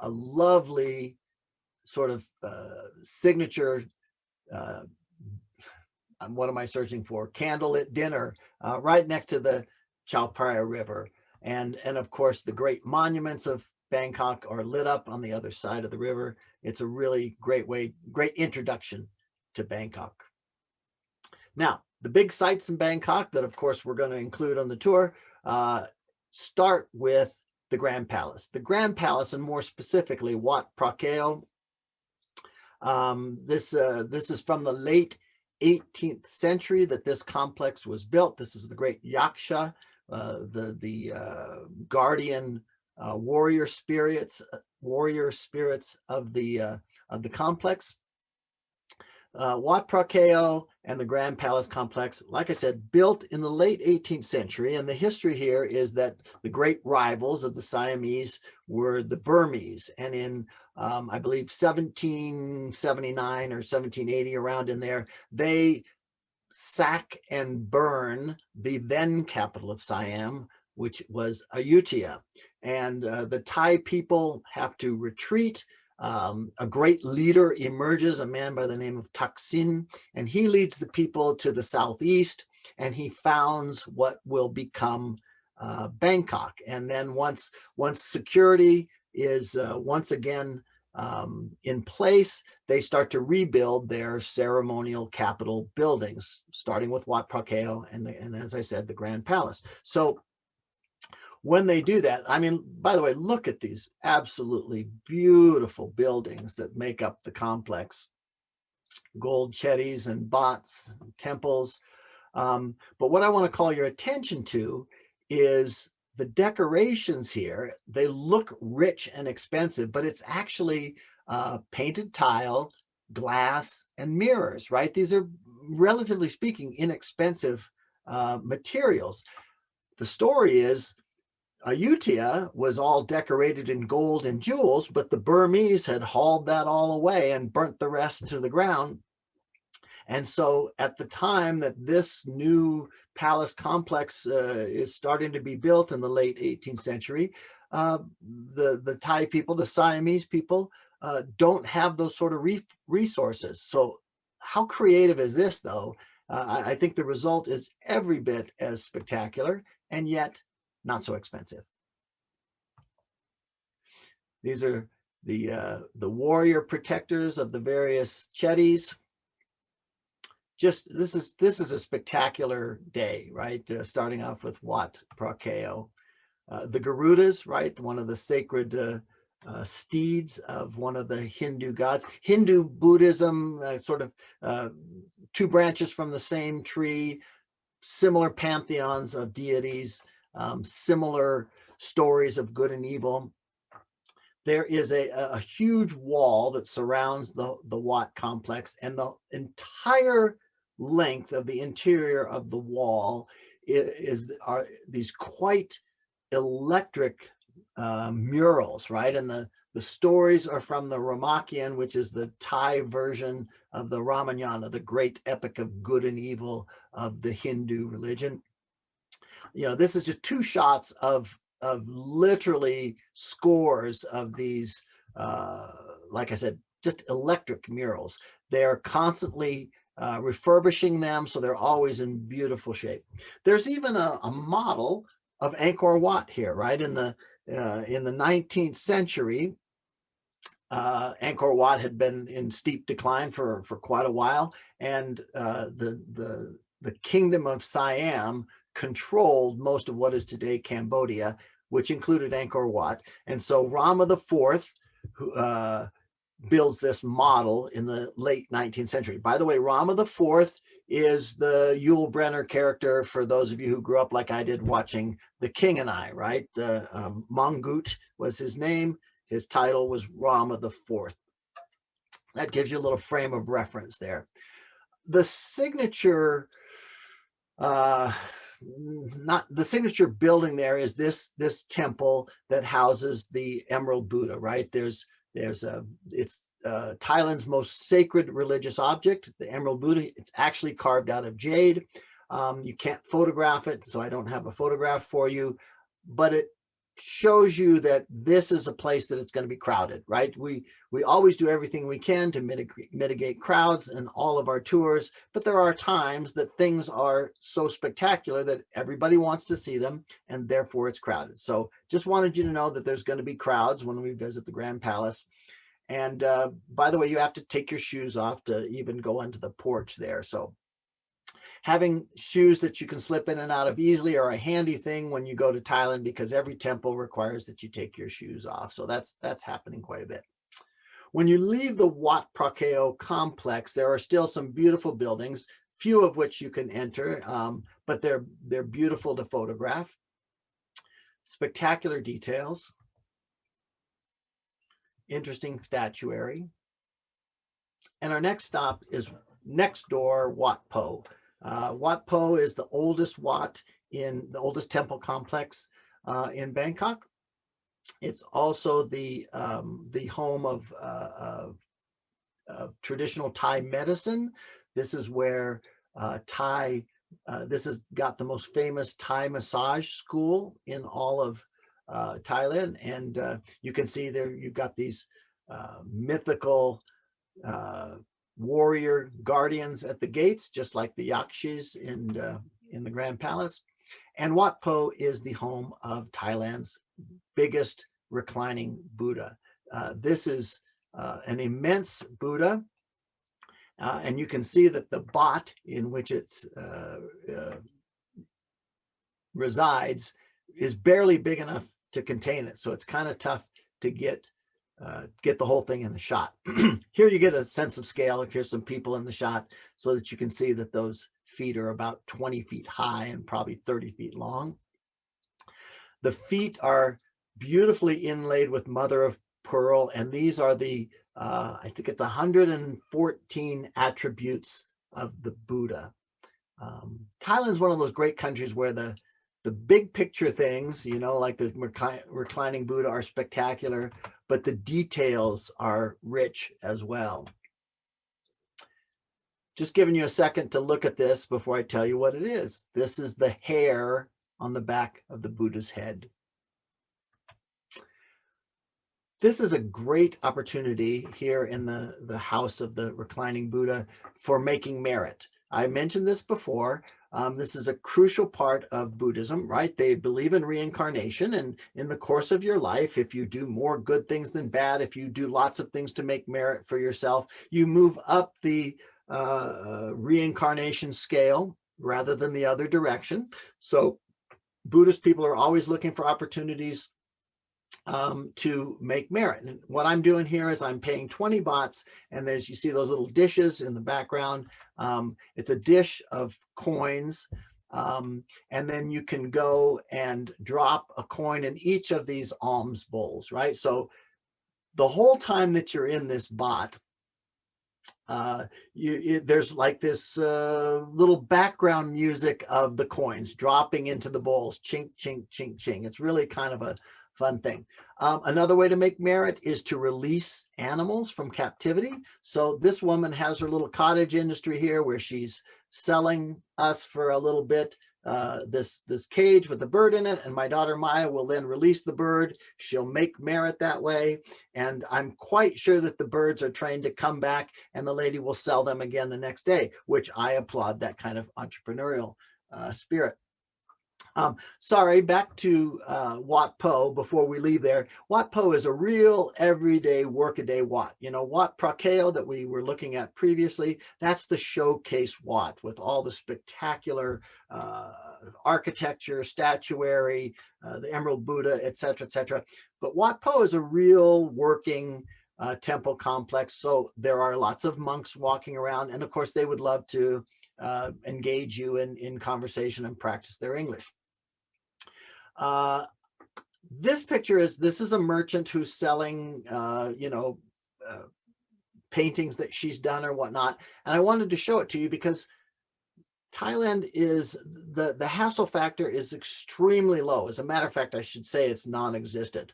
lovely sort of signature, what am I searching for? Candlelit dinner right next to the Chao Phraya River. And of course, the great monuments of Bangkok are lit up on the other side of the river. It's a really great introduction to Bangkok. Now, the big sites in Bangkok that, of course, we're going to include on the tour start with the Grand Palace. The Grand Palace, and more specifically, Wat Phra Kaew. This is from the late 18th century that this complex was built. This is the great Yaksha, the guardian warrior spirits of the complex. Wat Phra Kaew and the Grand Palace complex, like I said, built in the late 18th century. And the history here is that the great rivals of the Siamese were the Burmese. And in, I believe, 1779 or 1780, around in there, they sack and burn the then capital of Siam, which was Ayutthaya. And the Thai people have to retreat. A great leader emerges, a man by the name of Thaksin, and he leads the people to the southeast, and he founds what will become Bangkok. And then once security is once again in place, they start to rebuild their ceremonial capital buildings, starting with Wat Phra Kaew and as I said, the Grand Palace. So when they do that, I mean, by the way, look at these absolutely beautiful buildings that make up the complex. Gold chetties and bots, and temples. But what I want to call your attention to is the decorations here. They look rich and expensive, but it's actually painted tile, glass, and mirrors, right? These are, relatively speaking, inexpensive materials. The story is, Ayutthaya was all decorated in gold and jewels, but the Burmese had hauled that all away and burnt the rest to the ground. And so at the time that this new palace complex is starting to be built in the late 18th century, the Thai people, the Siamese people, don't have those sort of resources. So how creative is this, though? I think the result is every bit as spectacular, and yet not so expensive. These are the warrior protectors of the various chetties. Just this is a spectacular day, right? Starting off with Wat Phra Kaew, the Garudas, right? One of the sacred steeds of one of the Hindu gods. Hindu Buddhism, sort of two branches from the same tree, similar pantheons of deities. Similar stories of good and evil. There is a huge wall that surrounds the Wat complex, and the entire length of the interior of the wall are these quite electric murals, right? And the stories are from the Ramakien, which is the Thai version of the Ramayana, the great epic of good and evil of the Hindu religion. You know, this is just two shots of literally scores of these, like I said, just electric murals. They're constantly refurbishing them, so they're always in beautiful shape. There's even a model of Angkor Wat here, right? In the 19th century, Angkor Wat had been in steep decline for quite a while, and the kingdom of Siam controlled most of what is today Cambodia, which included Angkor Wat. And so Rama IV, who builds this model in the late 19th century. By the way, Rama IV is the Yul Brynner character for those of you who grew up like I did watching The King and I, right? Mongut was his name. His title was Rama IV. That gives you a little frame of reference there. The signature, not the signature building there is this temple that houses the Emerald Buddha, right? It's Thailand's most sacred religious object, the Emerald Buddha. It's actually carved out of jade. You can't photograph it, so I don't have a photograph for you, but it shows you that this is a place that it's going to be crowded, right? We always do everything we can to mitigate crowds in all of our tours, but there are times that things are so spectacular that everybody wants to see them, and therefore it's crowded. So just wanted you to know that there's going to be crowds when we visit the Grand Palace. And by the way, you have to take your shoes off to even go onto the porch there. So having shoes that you can slip in and out of easily are a handy thing when you go to Thailand, because every temple requires that you take your shoes off. So that's happening quite a bit. When you leave the Wat Prakeo complex, there are still some beautiful buildings, few of which you can enter, but they're beautiful to photograph. Spectacular details. Interesting statuary. And our next stop is next door, Wat Po. Wat Po is the oldest Wat in the oldest temple complex in Bangkok. It's also the home of traditional Thai medicine. This is where this has got the most famous Thai massage school in all of Thailand. And you can see there you've got these mythical warrior guardians at the gates, just like the Yakshis in the Grand Palace. And Wat Po is the home of Thailand's biggest reclining Buddha. This is an immense Buddha, and you can see that the bot in which it resides is barely big enough to contain it. So it's kind of tough to get the whole thing in the shot. Here you get a sense of scale. Here's some people in the shot so that you can see that those feet are about 20 feet high and probably 30 feet long. The feet are beautifully inlaid with mother of pearl, and these are the, I think it's 114 attributes of the Buddha. Thailand's one of those great countries where the big picture things, like the reclining Buddha, are spectacular, but the details are rich as well. Just giving you a second to look at this before I tell you what it is. This is the hair on the back of the Buddha's head. This is a great opportunity here in the house of the reclining Buddha for making merit. I mentioned this before. This is a crucial part of Buddhism, right? They believe in reincarnation, and in the course of your life, if you do more good things than bad, if you do lots of things to make merit for yourself, you move up the reincarnation scale rather than the other direction. So Buddhist people are always looking for opportunities to make merit. And what I'm doing here is I'm paying 20 bahts, and you see those little dishes in the background. It's a dish of coins, and then you can go and drop a coin in each of these alms bowls, right? So the whole time that you're in this baht, there's like this little background music of the coins dropping into the bowls, chink, chink, chink, chink. It's really kind of a fun thing. Another way to make merit is to release animals from captivity. So this woman has her little cottage industry here where she's selling us for a little bit this cage with the bird in it, and my daughter Maya will then release the bird. She'll make merit that way, and I'm quite sure that the birds are trained to come back and the lady will sell them again the next day, which I applaud that kind of entrepreneurial spirit. Sorry, back to Wat Po before we leave there. Wat Po is a real everyday workaday Wat. Wat Prakeo that we were looking at previously, that's the showcase Wat with all the spectacular architecture, statuary, the Emerald Buddha, etc., etc. But Wat Po is a real working temple complex. So there are lots of monks walking around, and of course they would love to engage you in conversation and practice their English. This is a merchant who's selling, paintings that she's done or whatnot. And I wanted to show it to you because Thailand is, the hassle factor is extremely low. As a matter of fact, I should say it's non-existent.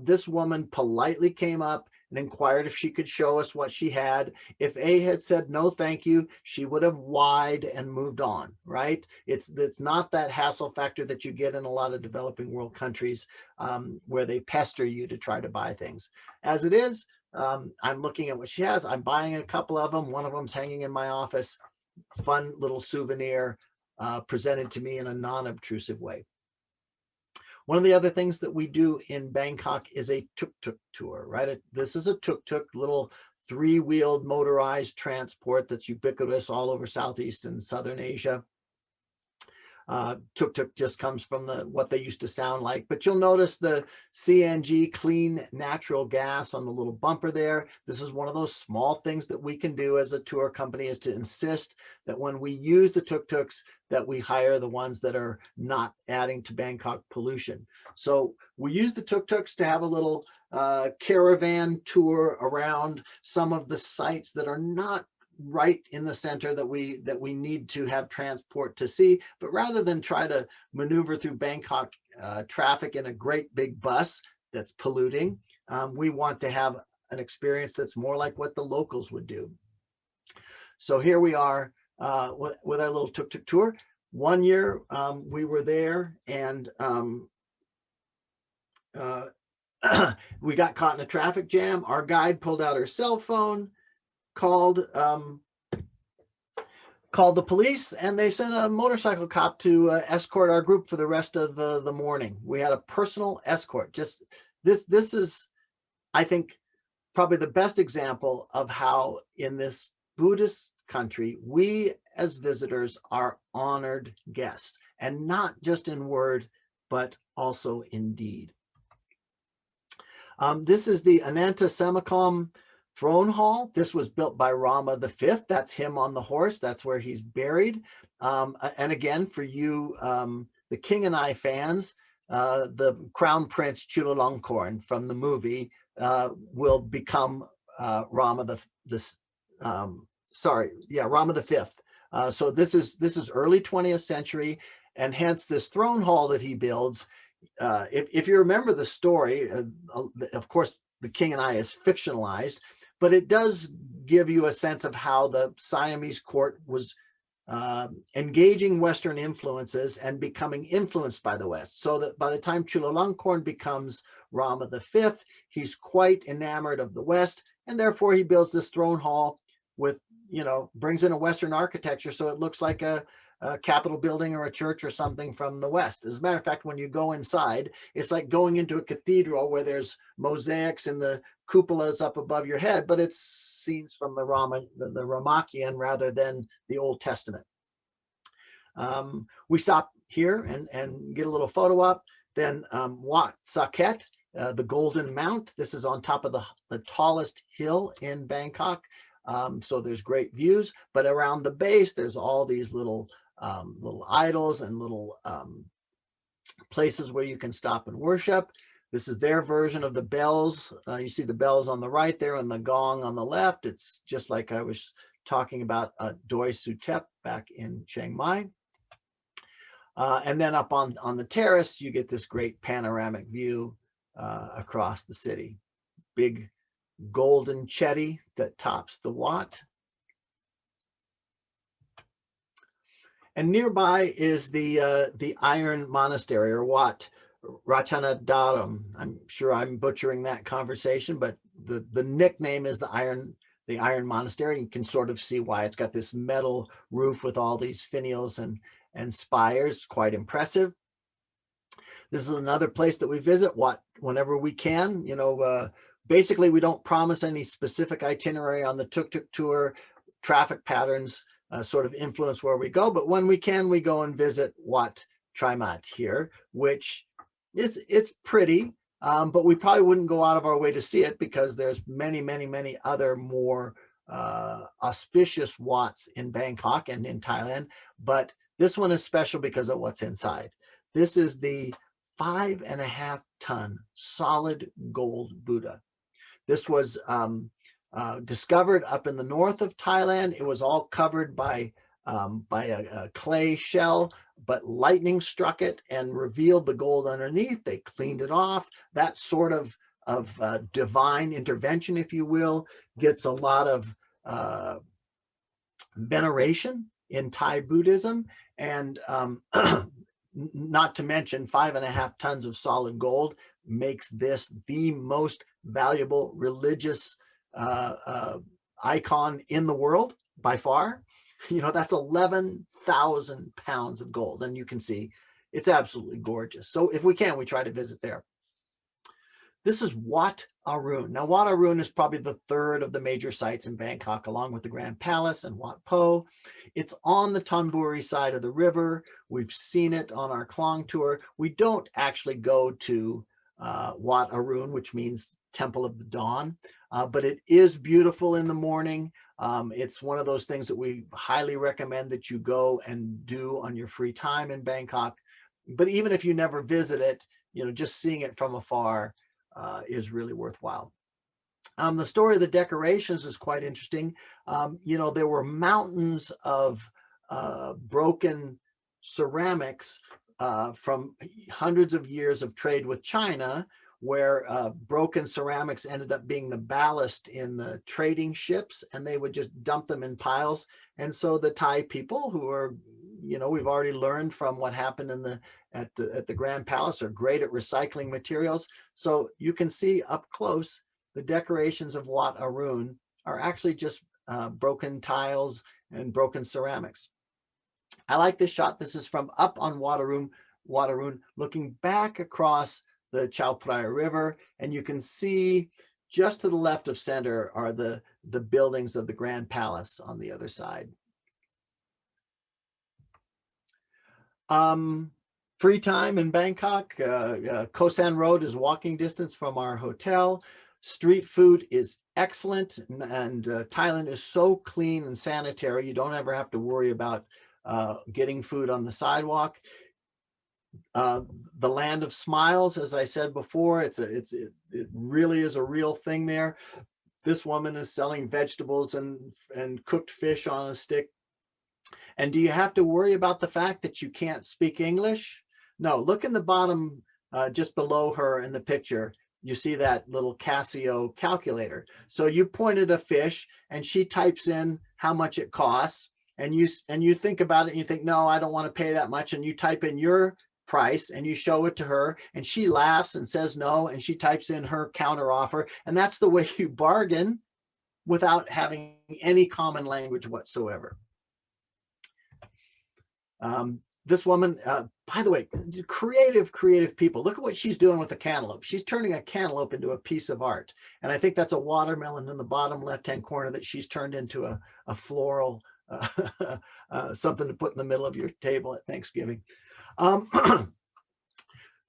This woman politely came up and inquired if she could show us what she had. If A had said no thank you, she would have whined and moved on, right? It's not that hassle factor that you get in a lot of developing world countries, where they pester you to try to buy things. As it is, I'm looking at what she has. I'm buying a couple of them. One of them's hanging in my office. Fun little souvenir, presented to me in a non-obtrusive way. One of the other things that we do in Bangkok is a tuk-tuk tour, right? This is a tuk-tuk, little 3-wheeled motorized transport that's ubiquitous all over Southeast and Southern Asia. Tuk-tuk just comes from what they used to sound like, but you'll notice the CNG, clean natural gas, on the little bumper there. This is one of those small things that we can do as a tour company, is to insist that when we use the tuk-tuks, that we hire the ones that are not adding to Bangkok pollution. So we use the tuk-tuks to have a little caravan tour around some of the sites that are not right in the center that we need to have transport to see. But rather than try to maneuver through Bangkok traffic in a great big bus that's polluting, we want to have an experience that's more like what the locals would do. So here we are with our little tuk-tuk tour. One year we were there, and we got caught in a traffic jam. Our guide pulled out her cell phone, called the police, and they sent a motorcycle cop to escort our group for the rest of the morning. We had a personal escort. Just this is, I think, probably the best example of how in this Buddhist country, we as visitors are honored guests, and not just in word, but also in deed. This is the Ananta Semakom throne hall. This was built by Rama V. That's him on the horse. That's where he's buried. And again, for you, the King and I fans, the Crown Prince Chulalongkorn from the movie will become Rama V. So this is early 20th century, and hence this throne hall that he builds. If you remember the story, of course, the King and I is fictionalized, but it does give you a sense of how the Siamese court was engaging Western influences and becoming influenced by the West. So that by the time Chulalongkorn becomes Rama V, he's quite enamored of the West, and therefore he builds this throne hall with, brings in a Western architecture, so it looks like a Capitol building or a church or something from the West. As a matter of fact, when you go inside, it's like going into a cathedral where there's mosaics and the cupolas up above your head, but it's scenes from the Ramakien rather than the Old Testament. We stop here and get a little photo up. Then Wat Saket, the Golden Mount. This is on top of the tallest hill in Bangkok. So there's great views, but around the base, there's all these little idols and little places where you can stop and worship. This is their version of the bells. You see the bells on the right there and the gong on the left. It's just like I was talking about Doi Suthep back in Chiang Mai. And then up on the terrace, you get this great panoramic view across the city. Big golden chetty that tops the Wat. And nearby is the Iron Monastery, or Wat Ratchanadaram. I'm sure I'm butchering that conversation, but the nickname is the Iron Monastery. You can sort of see why. It's got this metal roof with all these finials and spires. Quite impressive. This is another place that we visit whenever we can. Basically, we don't promise any specific itinerary on the tuk-tuk tour. Traffic patterns sort of influence where we go, but when we can, we go and visit Wat Trimat here, which it's pretty. but we probably wouldn't go out of our way to see it because there's many, many, many other more auspicious Wats in Bangkok and in Thailand. But this one is special because of what's inside. This is the 5.5-ton solid gold Buddha. This was discovered up in the north of Thailand. It was all covered by a clay shell, but lightning struck it and revealed the gold underneath. They cleaned it off. That sort of divine intervention, if you will, gets a lot of veneration in Thai Buddhism. And not to mention 5.5 tons of solid gold makes this the most valuable religious icon in the world by far. You know, that's 11,000 pounds of gold. And you can see it's absolutely gorgeous. So if we can, we try to visit there. This is Wat Arun. Now, Wat Arun is probably the third of the major sites in Bangkok, along with the Grand Palace and Wat Po. It's on the Thonburi side of the river. We've seen it on our Klong tour. We don't actually go to Wat Arun, which means Temple of the Dawn, but it is beautiful in the morning. It's one of those things that we highly recommend that you go and do on your free time in Bangkok. But even if you never visit it, you know, just seeing it from afar is really worthwhile. The story of the decorations is quite interesting. You know, there were mountains of broken ceramics from hundreds of years of trade with China, where broken ceramics ended up being the ballast in the trading ships, and they would just dump them in piles. And so the Thai people, who are, you know, we've already learned from what happened in at the Grand Palace, are great at recycling materials. So you can see up close the decorations of Wat Arun are actually just broken tiles and broken ceramics. I like this shot. This is from up on Wat Arun, looking back across the Chao Phraya River, and you can see just to the left of center are the buildings of the Grand Palace on the other side. Free time in Bangkok. Koh San Road is walking distance from our hotel. Street food is excellent, and Thailand is so clean and sanitary. You don't ever have to worry about getting food on the sidewalk. The land of smiles, as I said before, it really is a real thing there. This woman is selling vegetables and cooked fish on a stick. And do you have to worry about the fact that you can't speak English? No, look in the bottom, just below her in the picture. You see that little Casio calculator. So you pointed a fish and she types in how much it costs, and you think about it and you think, no, I don't want to pay that much. And you type in your price and you show it to her, and she laughs and says no, and she types in her counter offer. And that's the way you bargain without having any common language whatsoever. This woman, by the way, creative people. Look at what she's doing with the cantaloupe. She's turning a cantaloupe into a piece of art. And I think that's a watermelon in the bottom left-hand corner that she's turned into a floral, something to put in the middle of your table at Thanksgiving.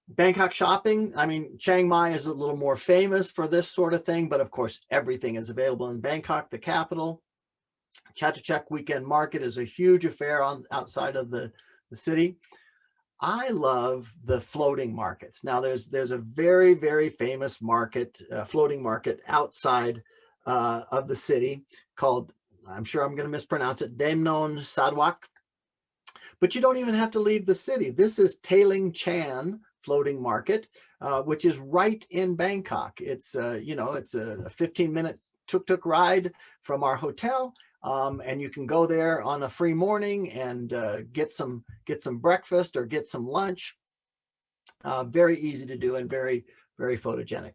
Bangkok shopping. I mean, Chiang Mai is a little more famous for this sort of thing, but of course, everything is available in Bangkok, the capital. Chatuchak Weekend Market is a huge affair outside of the city. I love the floating markets. Now, there's a very, very famous market, floating market outside of the city called, I'm sure I'm going to mispronounce it, Daemnon Sadwak. But you don't even have to leave the city. This is Tailing Chan Floating Market, which is right in Bangkok. It's you know, it's a 15-minute tuk-tuk ride from our hotel. And you can go there on a free morning and get some breakfast or get some lunch. Very easy to do and very, very photogenic.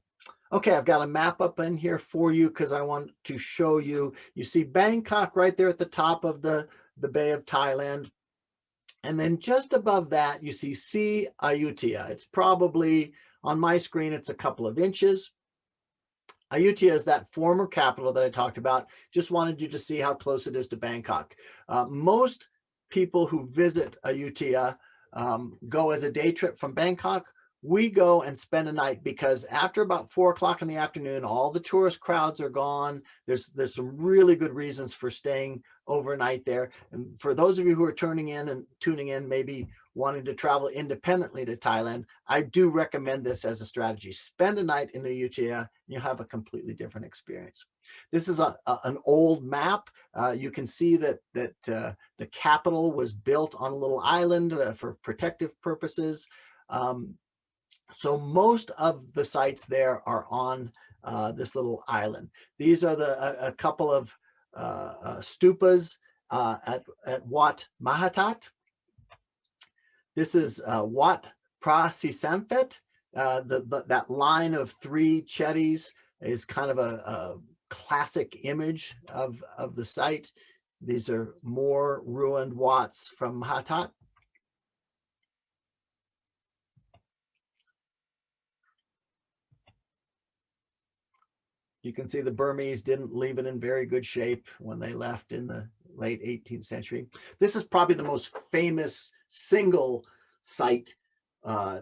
Okay, I've got a map up in here for you because I want to show you. You see Bangkok right there at the top of the Bay of Thailand. And then just above that, you see Sea Ayutthaya. It's probably, on my screen, it's a couple of inches. Ayutthaya is that former capital that I talked about. Just wanted you to see how close it is to Bangkok. Most people who visit Ayutthaya go as a day trip from Bangkok, we go and spend a night, because after about 4 o'clock in the afternoon, all the tourist crowds are gone. There's some really good reasons for staying overnight there. And for those of you who are tuning in, maybe wanting to travel independently to Thailand, I do recommend this as a strategy. Spend a night in Ayutthaya, and you'll have a completely different experience. This is an old map. You can see that the capital was built on a little island for protective purposes. So most of the sites there are on this little island. These are a couple of stupas at Wat Mahatat. This is Wat Prasisamphet. That line of 3 chetties is kind of a classic image of the site. These are more ruined wats from Mahatat. You can see the Burmese didn't leave it in very good shape when they left in the late 18th century. This is probably the most famous single site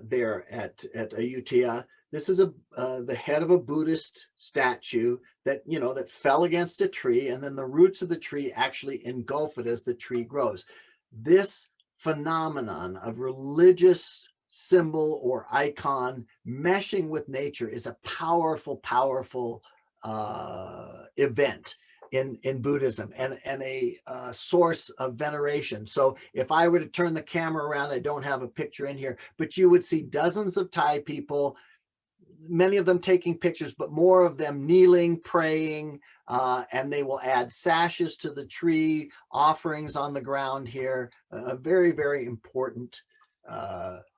there at Ayutthaya. This is the head of a Buddhist statue that that fell against a tree, and then the roots of the tree actually engulf it as the tree grows. This phenomenon of religious symbol or icon meshing with nature is a powerful, powerful event in Buddhism, and a source of veneration. So if I were to turn the camera around, I don't have a picture in here, but you would see dozens of Thai people, many of them taking pictures, but more of them kneeling, praying, and they will add sashes to the tree, offerings on the ground here. A very, very important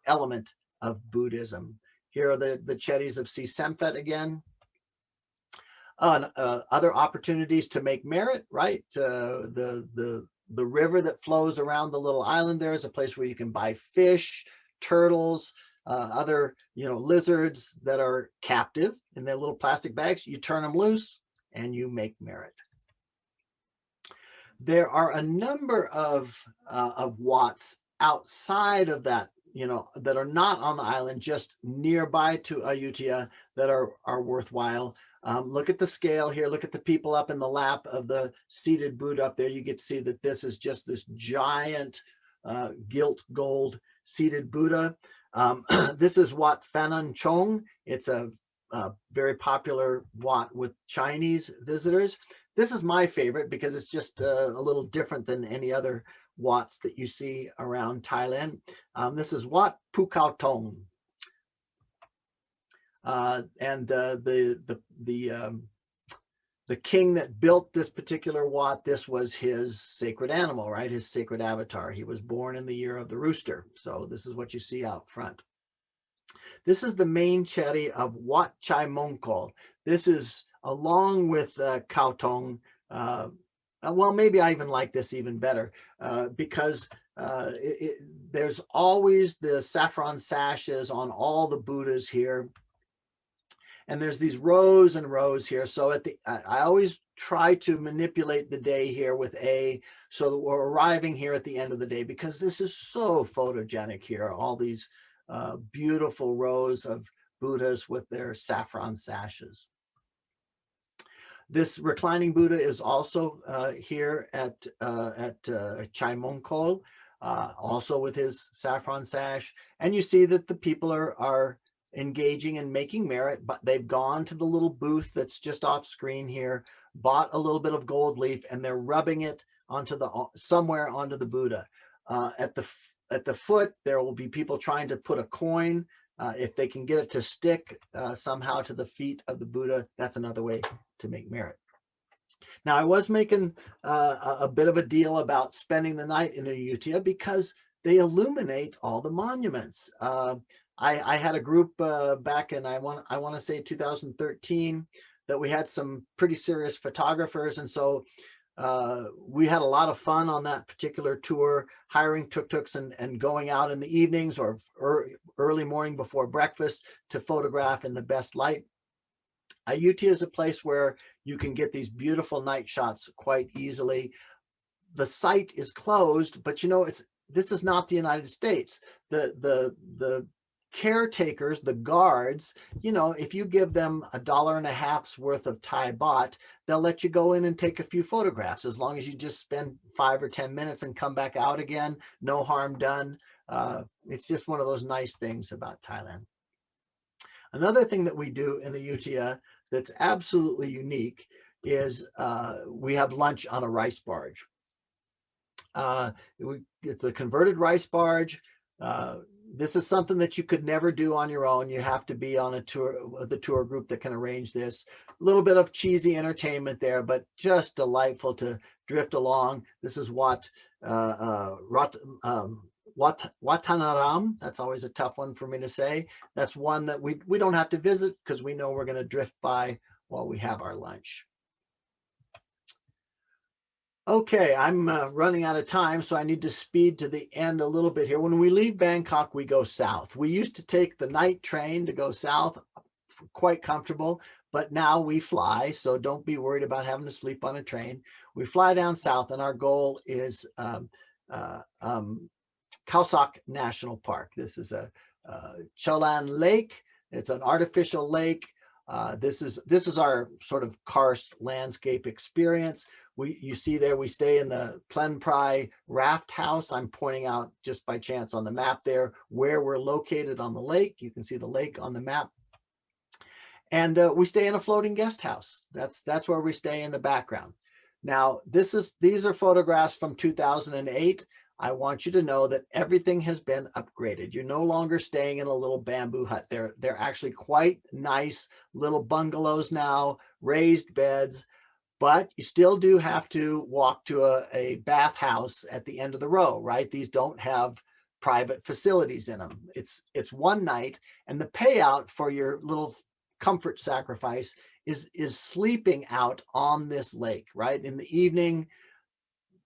element of Buddhism. Here are the chetties of Semphet again. Other opportunities to make merit, right? The river that flows around the little island there is a place where you can buy fish, turtles, other lizards that are captive in their little plastic bags. You turn them loose and you make merit. There are a number of wats outside of that, that are not on the island, just nearby to Ayutthaya, that are worthwhile. Look at the scale here. Look at the people up in the lap of the seated Buddha up there. You get to see that this is just this giant gilt gold seated Buddha. This is Wat Phanon Chong. It's a very popular wat with Chinese visitors. This is my favorite because it's just a little different than any other wats that you see around Thailand. This is Wat Pukao Tong. And the king that built this particular wat, this was his sacred animal, right? His sacred avatar. He was born in the year of the rooster. So this is what you see out front. This is the main chetty of Wat Chai Mongkol. This is, along with Khao Tong, well, maybe I even like this even better because there's always the saffron sashes on all the Buddhas here. And there's these rows and rows here. So I always try to manipulate the day here with so that we're arriving here at the end of the day, because this is so photogenic here. All these beautiful rows of Buddhas with their saffron sashes. This reclining Buddha is also here at Chai Mongkol, also with his saffron sash. And you see that the people are engaging and making merit, but they've gone to the little booth that's just off screen here, bought a little bit of gold leaf, and they're rubbing it somewhere onto the Buddha. At the foot, there will be people trying to put a coin. If they can get it to stick somehow to the feet of the Buddha, that's another way to make merit. Now, I was making a bit of a deal about spending the night in Ayutthaya because they illuminate all the monuments. I had a group back in, I want to say 2013, that we had some pretty serious photographers. And so we had a lot of fun on that particular tour, hiring tuk-tuks and going out in the evenings or early morning before breakfast to photograph in the best light. Ayutthaya is a place where you can get these beautiful night shots quite easily. The site is closed, but this is not the United States. The caretakers, the guards, if you give them $1.50 worth of Thai baht, they'll let you go in and take a few photographs, as long as you just spend 5 or 10 minutes and come back out again. No harm done. It's just one of those nice things about Thailand. Another thing that we do in the Utia that's absolutely unique is we have lunch on a rice barge. It's a converted rice barge. This is something that you could never do on your own. You have to be on a tour with a tour group that can arrange this. A little bit of cheesy entertainment there, but just delightful to drift along. This is Watanaram. That's always a tough one for me to say. That's one that we don't have to visit because we know we're going to drift by while we have our lunch. Okay, I'm running out of time, so I need to speed to the end a little bit here. When we leave Bangkok, we go south. We used to take the night train to go south, quite comfortable, but now we fly, so don't be worried about having to sleep on a train. We fly down south, and our goal is Khao Sok National Park. This is a Cholan Lake. It's an artificial lake. This is our sort of karst landscape experience. You see there, we stay in the Plen Prai Raft House. I'm pointing out just by chance on the map there where we're located on the lake. You can see the lake on the map. And we stay in a floating guest house. That's where we stay in the background. Now, these are photographs from 2008. I want you to know that everything has been upgraded. You're no longer staying in a little bamboo hut. They're actually quite nice little bungalows now, raised beds. But you still do have to walk to a bathhouse at the end of the row, right? These don't have private facilities in them. It's one night, and the payout for your little comfort sacrifice is sleeping out on this lake, right? In the evening,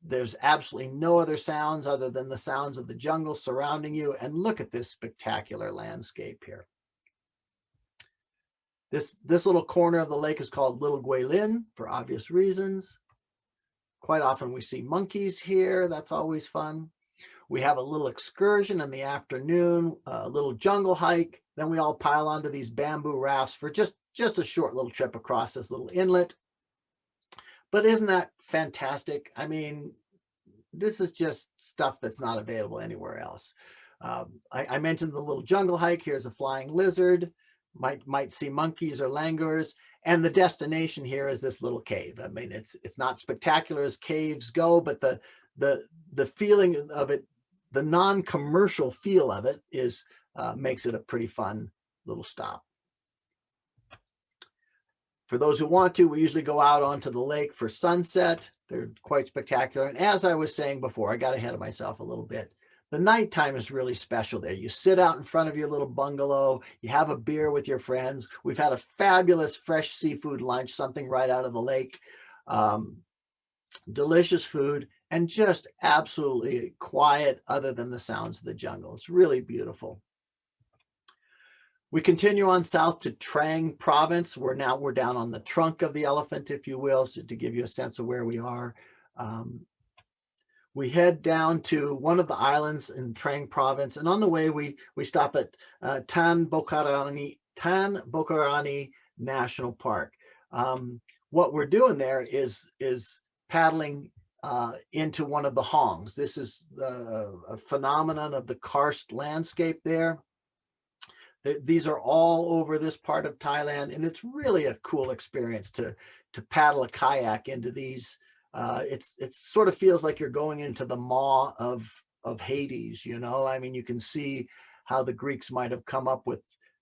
there's absolutely no other sounds other than the sounds of the jungle surrounding you. And look at this spectacular landscape here. This little corner of the lake is called Little Guilin for obvious reasons. Quite often we see monkeys here. That's always fun. We have a little excursion in the afternoon, a little jungle hike. Then we all pile onto these bamboo rafts for just a short little trip across this little inlet. But isn't that fantastic? I mean, this is just stuff that's not available anywhere else. I mentioned the little jungle hike. Here's a flying lizard. Might see monkeys or langurs, and the destination here is this little cave. I mean, it's not spectacular as caves go, but the feeling of it, the non-commercial feel of it, is makes it a pretty fun little stop. For those who want to, we usually go out onto the lake for sunset. They're quite spectacular. And as I was saying before, I got ahead of myself a little bit. The nighttime is really special there. You sit out in front of your little bungalow, you have a beer with your friends. We've had a fabulous fresh seafood lunch, something right out of the lake. Delicious food, and just absolutely quiet other than the sounds of the jungle. It's really beautiful. We continue on south to Trang province. We're down on the trunk of the elephant, if you will, so to give you a sense of where we are. We head down to one of the islands in Trang province, and on the way we stop at Tan Bokarani National Park. What we're doing there is paddling into one of the hongs. This is a phenomenon of the karst landscape there. These are all over this part of Thailand, and it's really a cool experience to paddle a kayak into these. It sort of feels like you're going into the maw of Hades, you know? I mean, you can see how the Greeks might have come up with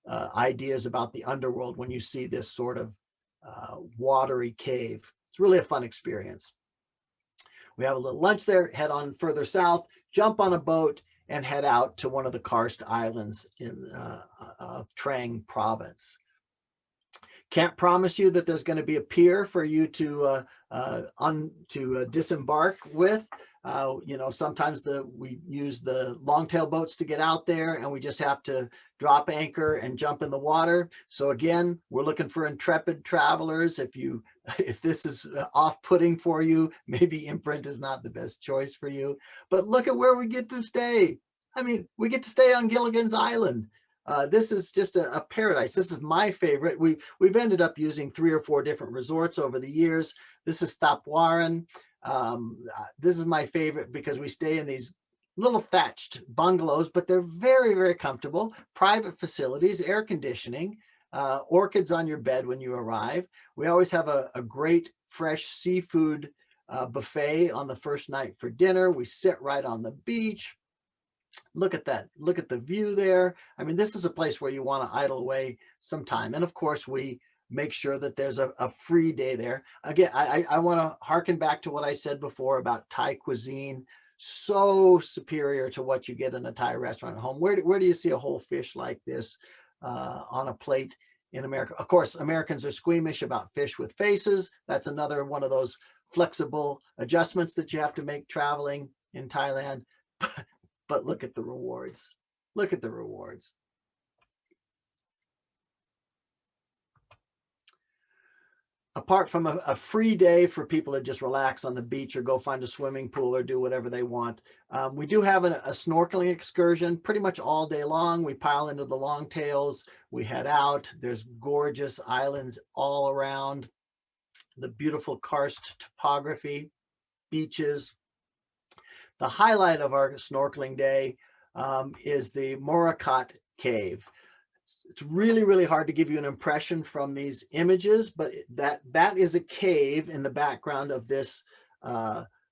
ideas about the underworld when you see this sort of watery cave. It's really a fun experience. We have a little lunch there, head on further south, jump on a boat, and head out to one of the karst islands in Trang province. Can't promise you that there's going to be a pier for you to disembark with. You know, sometimes we use the longtail boats to get out there, and we just have to drop anchor and jump in the water. So again, we're looking for intrepid travelers. If this is off-putting for you, maybe Imprint is not the best choice for you. But look at where we get to stay. I mean, we get to stay on Gilligan's Island. This is just a paradise. This is my favorite. We've ended up using 3 or 4 different resorts over the years. This is Thapwaran. This is my favorite because we stay in these little thatched bungalows, but they're very, very comfortable. Private facilities, air conditioning, orchids on your bed when you arrive. We always have a great fresh seafood buffet on the first night for dinner. We sit right on the beach. Look at that. Look at the view there. I mean, this is a place where you want to idle away some time. And of course, we make sure that there's a free day there. Again, I want to harken back to what I said before about Thai cuisine. So superior to what you get in a Thai restaurant at home. Where do you see a whole fish like this on a plate in America? Of course, Americans are squeamish about fish with faces. That's another one of those flexible adjustments that you have to make traveling in Thailand. But look at the rewards. Look at the rewards. Apart from a free day for people to just relax on the beach or go find a swimming pool or do whatever they want, we do have a snorkeling excursion pretty much all day long. We pile into the longtails, we head out. There's gorgeous islands all around, the beautiful karst topography, beaches. The highlight of our snorkeling day is the Morakat Cave. It's really, really hard to give you an impression from these images, but that is a cave in the background of this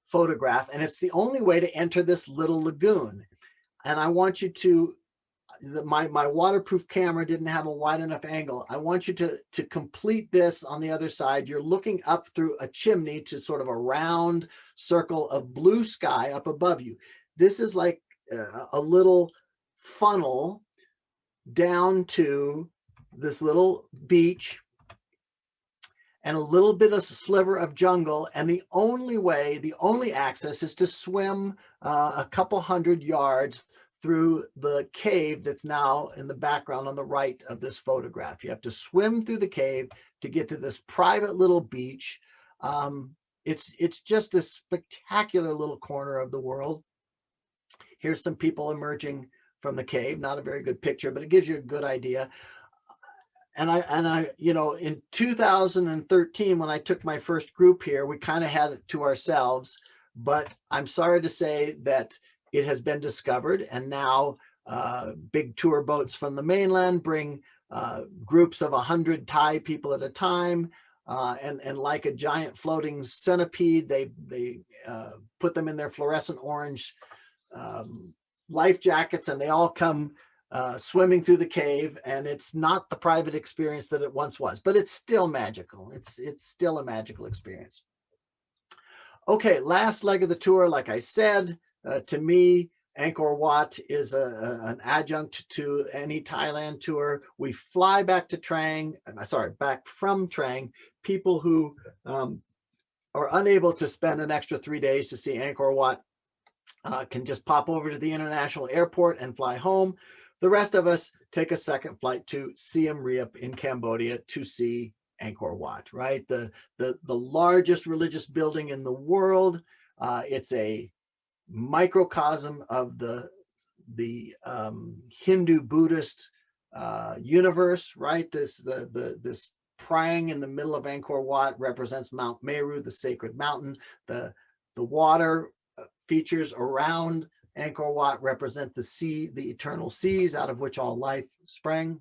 photograph, and it's the only way to enter this little lagoon. And I want you to, my waterproof camera didn't have a wide enough angle. I want you to complete this on the other side. You're looking up through a chimney to sort of a round circle of blue sky up above you. This is like a little funnel down to this little beach and a little bit of sliver of jungle. And the only access is to swim a couple hundred yards through the cave that's now in the background on the right of this photograph. You have to swim through the cave to get to this private little beach. It's just a spectacular little corner of the world. Here's some people emerging from the cave. Not a very good picture, but it gives you a good idea. And I, you know, in 2013, when I took my first group here, we kind of had it to ourselves, but I'm sorry to say that it has been discovered, and now big tour boats from the mainland bring groups of 100 Thai people at a time, and like a giant floating centipede, they put them in their fluorescent orange life jackets, and they all come swimming through the cave. And it's not the private experience that it once was, but it's still magical. It's still a magical experience. Okay, last leg of the tour, like I said, to me, Angkor Wat is an adjunct to any Thailand tour. We fly back to back from Trang. People who are unable to spend an extra 3 days to see Angkor Wat can just pop over to the international airport and fly home. The rest of us take a second flight to Siem Reap in Cambodia to see Angkor Wat, right? The largest religious building in the world. It's a microcosm of the Hindu Buddhist universe, right? This prang in the middle of Angkor Wat represents Mount Meru, the sacred mountain. The water features around Angkor Wat represent the sea, the eternal seas out of which all life sprang.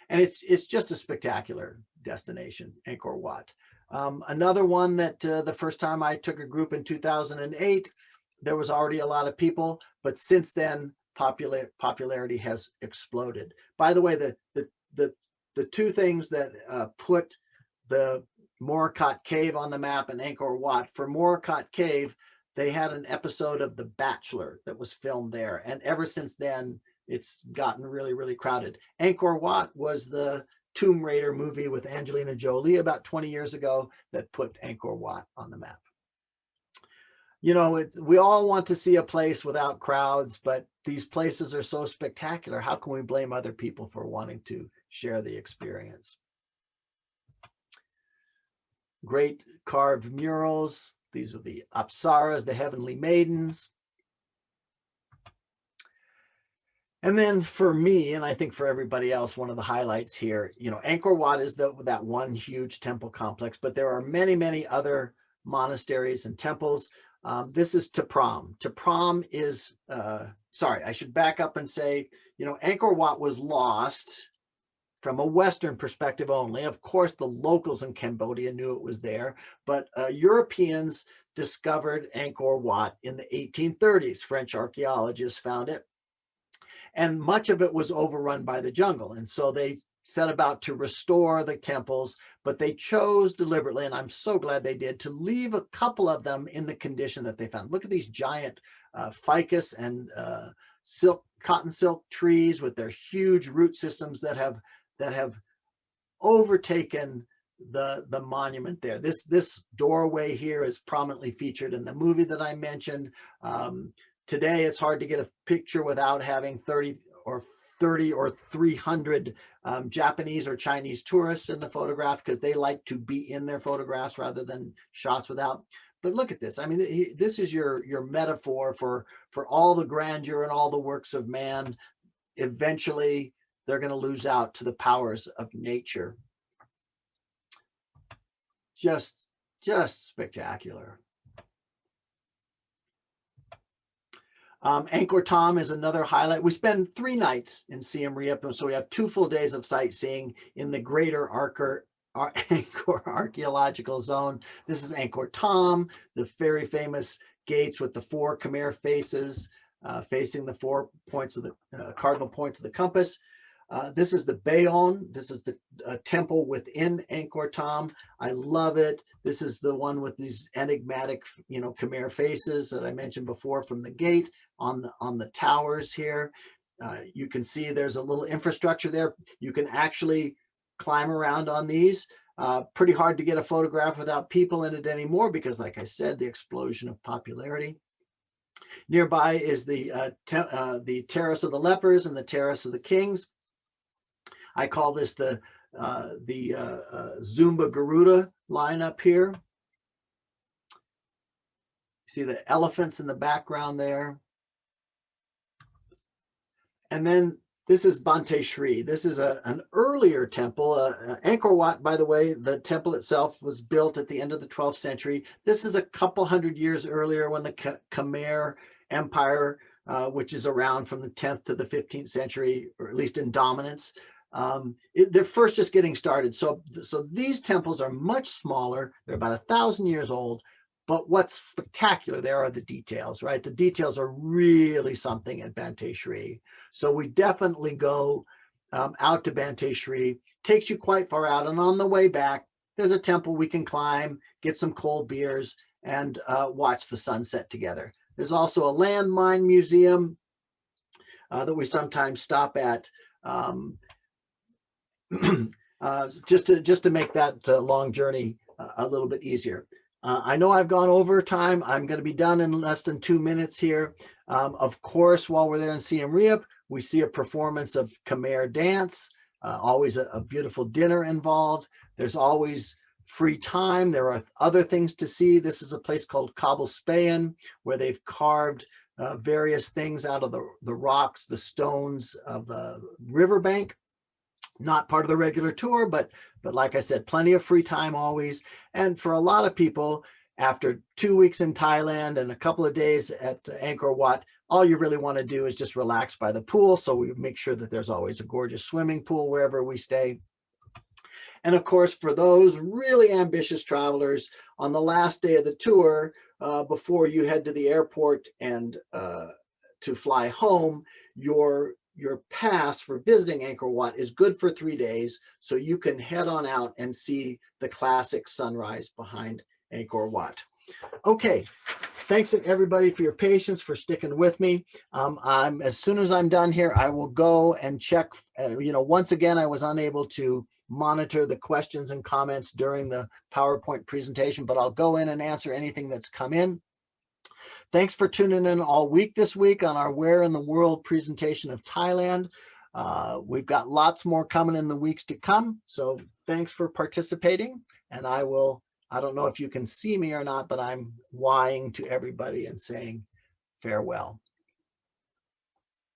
And it's just a spectacular destination, Angkor Wat. Another one that the first time I took a group in 2008, there was already a lot of people, but since then popularity has exploded. By the way, the two things that put the Morakat Cave on the map and Angkor Wat, for Morakat Cave, they had an episode of The Bachelor that was filmed there, and ever since then it's gotten really, really crowded. Angkor Wat was the Tomb Raider movie with Angelina Jolie about 20 years ago that put Angkor Wat on the map. You know, we all want to see a place without crowds, but these places are so spectacular. How can we blame other people for wanting to share the experience? Great carved murals. These are the Apsaras, the heavenly maidens. And then for me, and I think for everybody else, one of the highlights here, Angkor Wat is that one huge temple complex, but there are many, many other monasteries and temples. This is Tapram. Tapram is, sorry, I should back up and say, Angkor Wat was lost from a Western perspective only. Of course, the locals in Cambodia knew it was there, but Europeans discovered Angkor Wat in the 1830s. French archaeologists found it, and much of it was overrun by the jungle. And so they set about to restore the temples, but they chose deliberately, and I'm so glad they did, to leave a couple of them in the condition that they found. Look at these giant ficus and cotton silk trees with their huge root systems that have overtaken the monument there. This doorway here is prominently featured in the movie that I mentioned. Today, it's hard to get a picture without having 30 or 300 Japanese or Chinese tourists in the photograph, because they like to be in their photographs rather than shots without. But look at this. I mean, this is your metaphor for all the grandeur and all the works of man. Eventually, they're going to lose out to the powers of nature. Just spectacular. Angkor Thom is another highlight. We spend 3 nights in Siem Reap, so we have 2 full days of sightseeing in the greater Angkor archaeological zone. This is Angkor Thom, the very famous gates with the 4 Khmer faces facing the 4 points of the cardinal points of the compass. This is the Bayon. This is the temple within Angkor Thom. I love it. This is the one with these enigmatic, Khmer faces that I mentioned before from the gate on the towers here. You can see there's a little infrastructure there. You can actually climb around on these. Pretty hard to get a photograph without people in it anymore because, like I said, the explosion of popularity. Nearby is the Terrace of the Lepers and the Terrace of the Kings. I call this the Zumba Garuda line up here. See the elephants in the background there. And then this is Bante Shri. This is an earlier temple. Angkor Wat, by the way, the temple itself was built at the end of the 12th century. This is a couple hundred years earlier when the Khmer Empire, which is around from the 10th to the 15th century, or at least in dominance. They're first just getting started. So these temples are much smaller. They're about 1,000 years old. But what's spectacular there are the details, right? The details are really something at Bante Shri. So we definitely go out to Bante Shri. Takes you quite far out. And on the way back, there's a temple we can climb, get some cold beers, and watch the sunset together. There's also a landmine museum that we sometimes stop at. Just to make that long journey a little bit easier. I know I've gone over time. I'm going to be done in less than 2 minutes here. Of course, while we're there in Siem Reap, we see a performance of Khmer dance, always a beautiful dinner involved. There's always free time. There are other things to see. This is a place called Cobble Spayan, where they've carved various things out of the rocks, the stones of the riverbank. Not part of the regular tour, but like I said, plenty of free time always. And for a lot of people, after 2 weeks in Thailand and a couple of days at Angkor Wat, all you really want to do is just relax by the pool. So we make sure that there's always a gorgeous swimming pool wherever we stay. And of course, for those really ambitious travelers, on the last day of the tour, before you head to the airport and to fly home, your pass for visiting Angkor Wat is good for 3 days, so you can head on out and see the classic sunrise behind Angkor Wat. Okay, thanks everybody for your patience, for sticking with me. As soon as I'm done here, I will go and check. Once again, I was unable to monitor the questions and comments during the PowerPoint presentation, but I'll go in and answer anything that's come in. Thanks for tuning in all week this week on our Where in the World presentation of Thailand. We've got lots more coming in the weeks to come. So thanks for participating. And I don't know if you can see me or not, but I'm whying to everybody and saying farewell.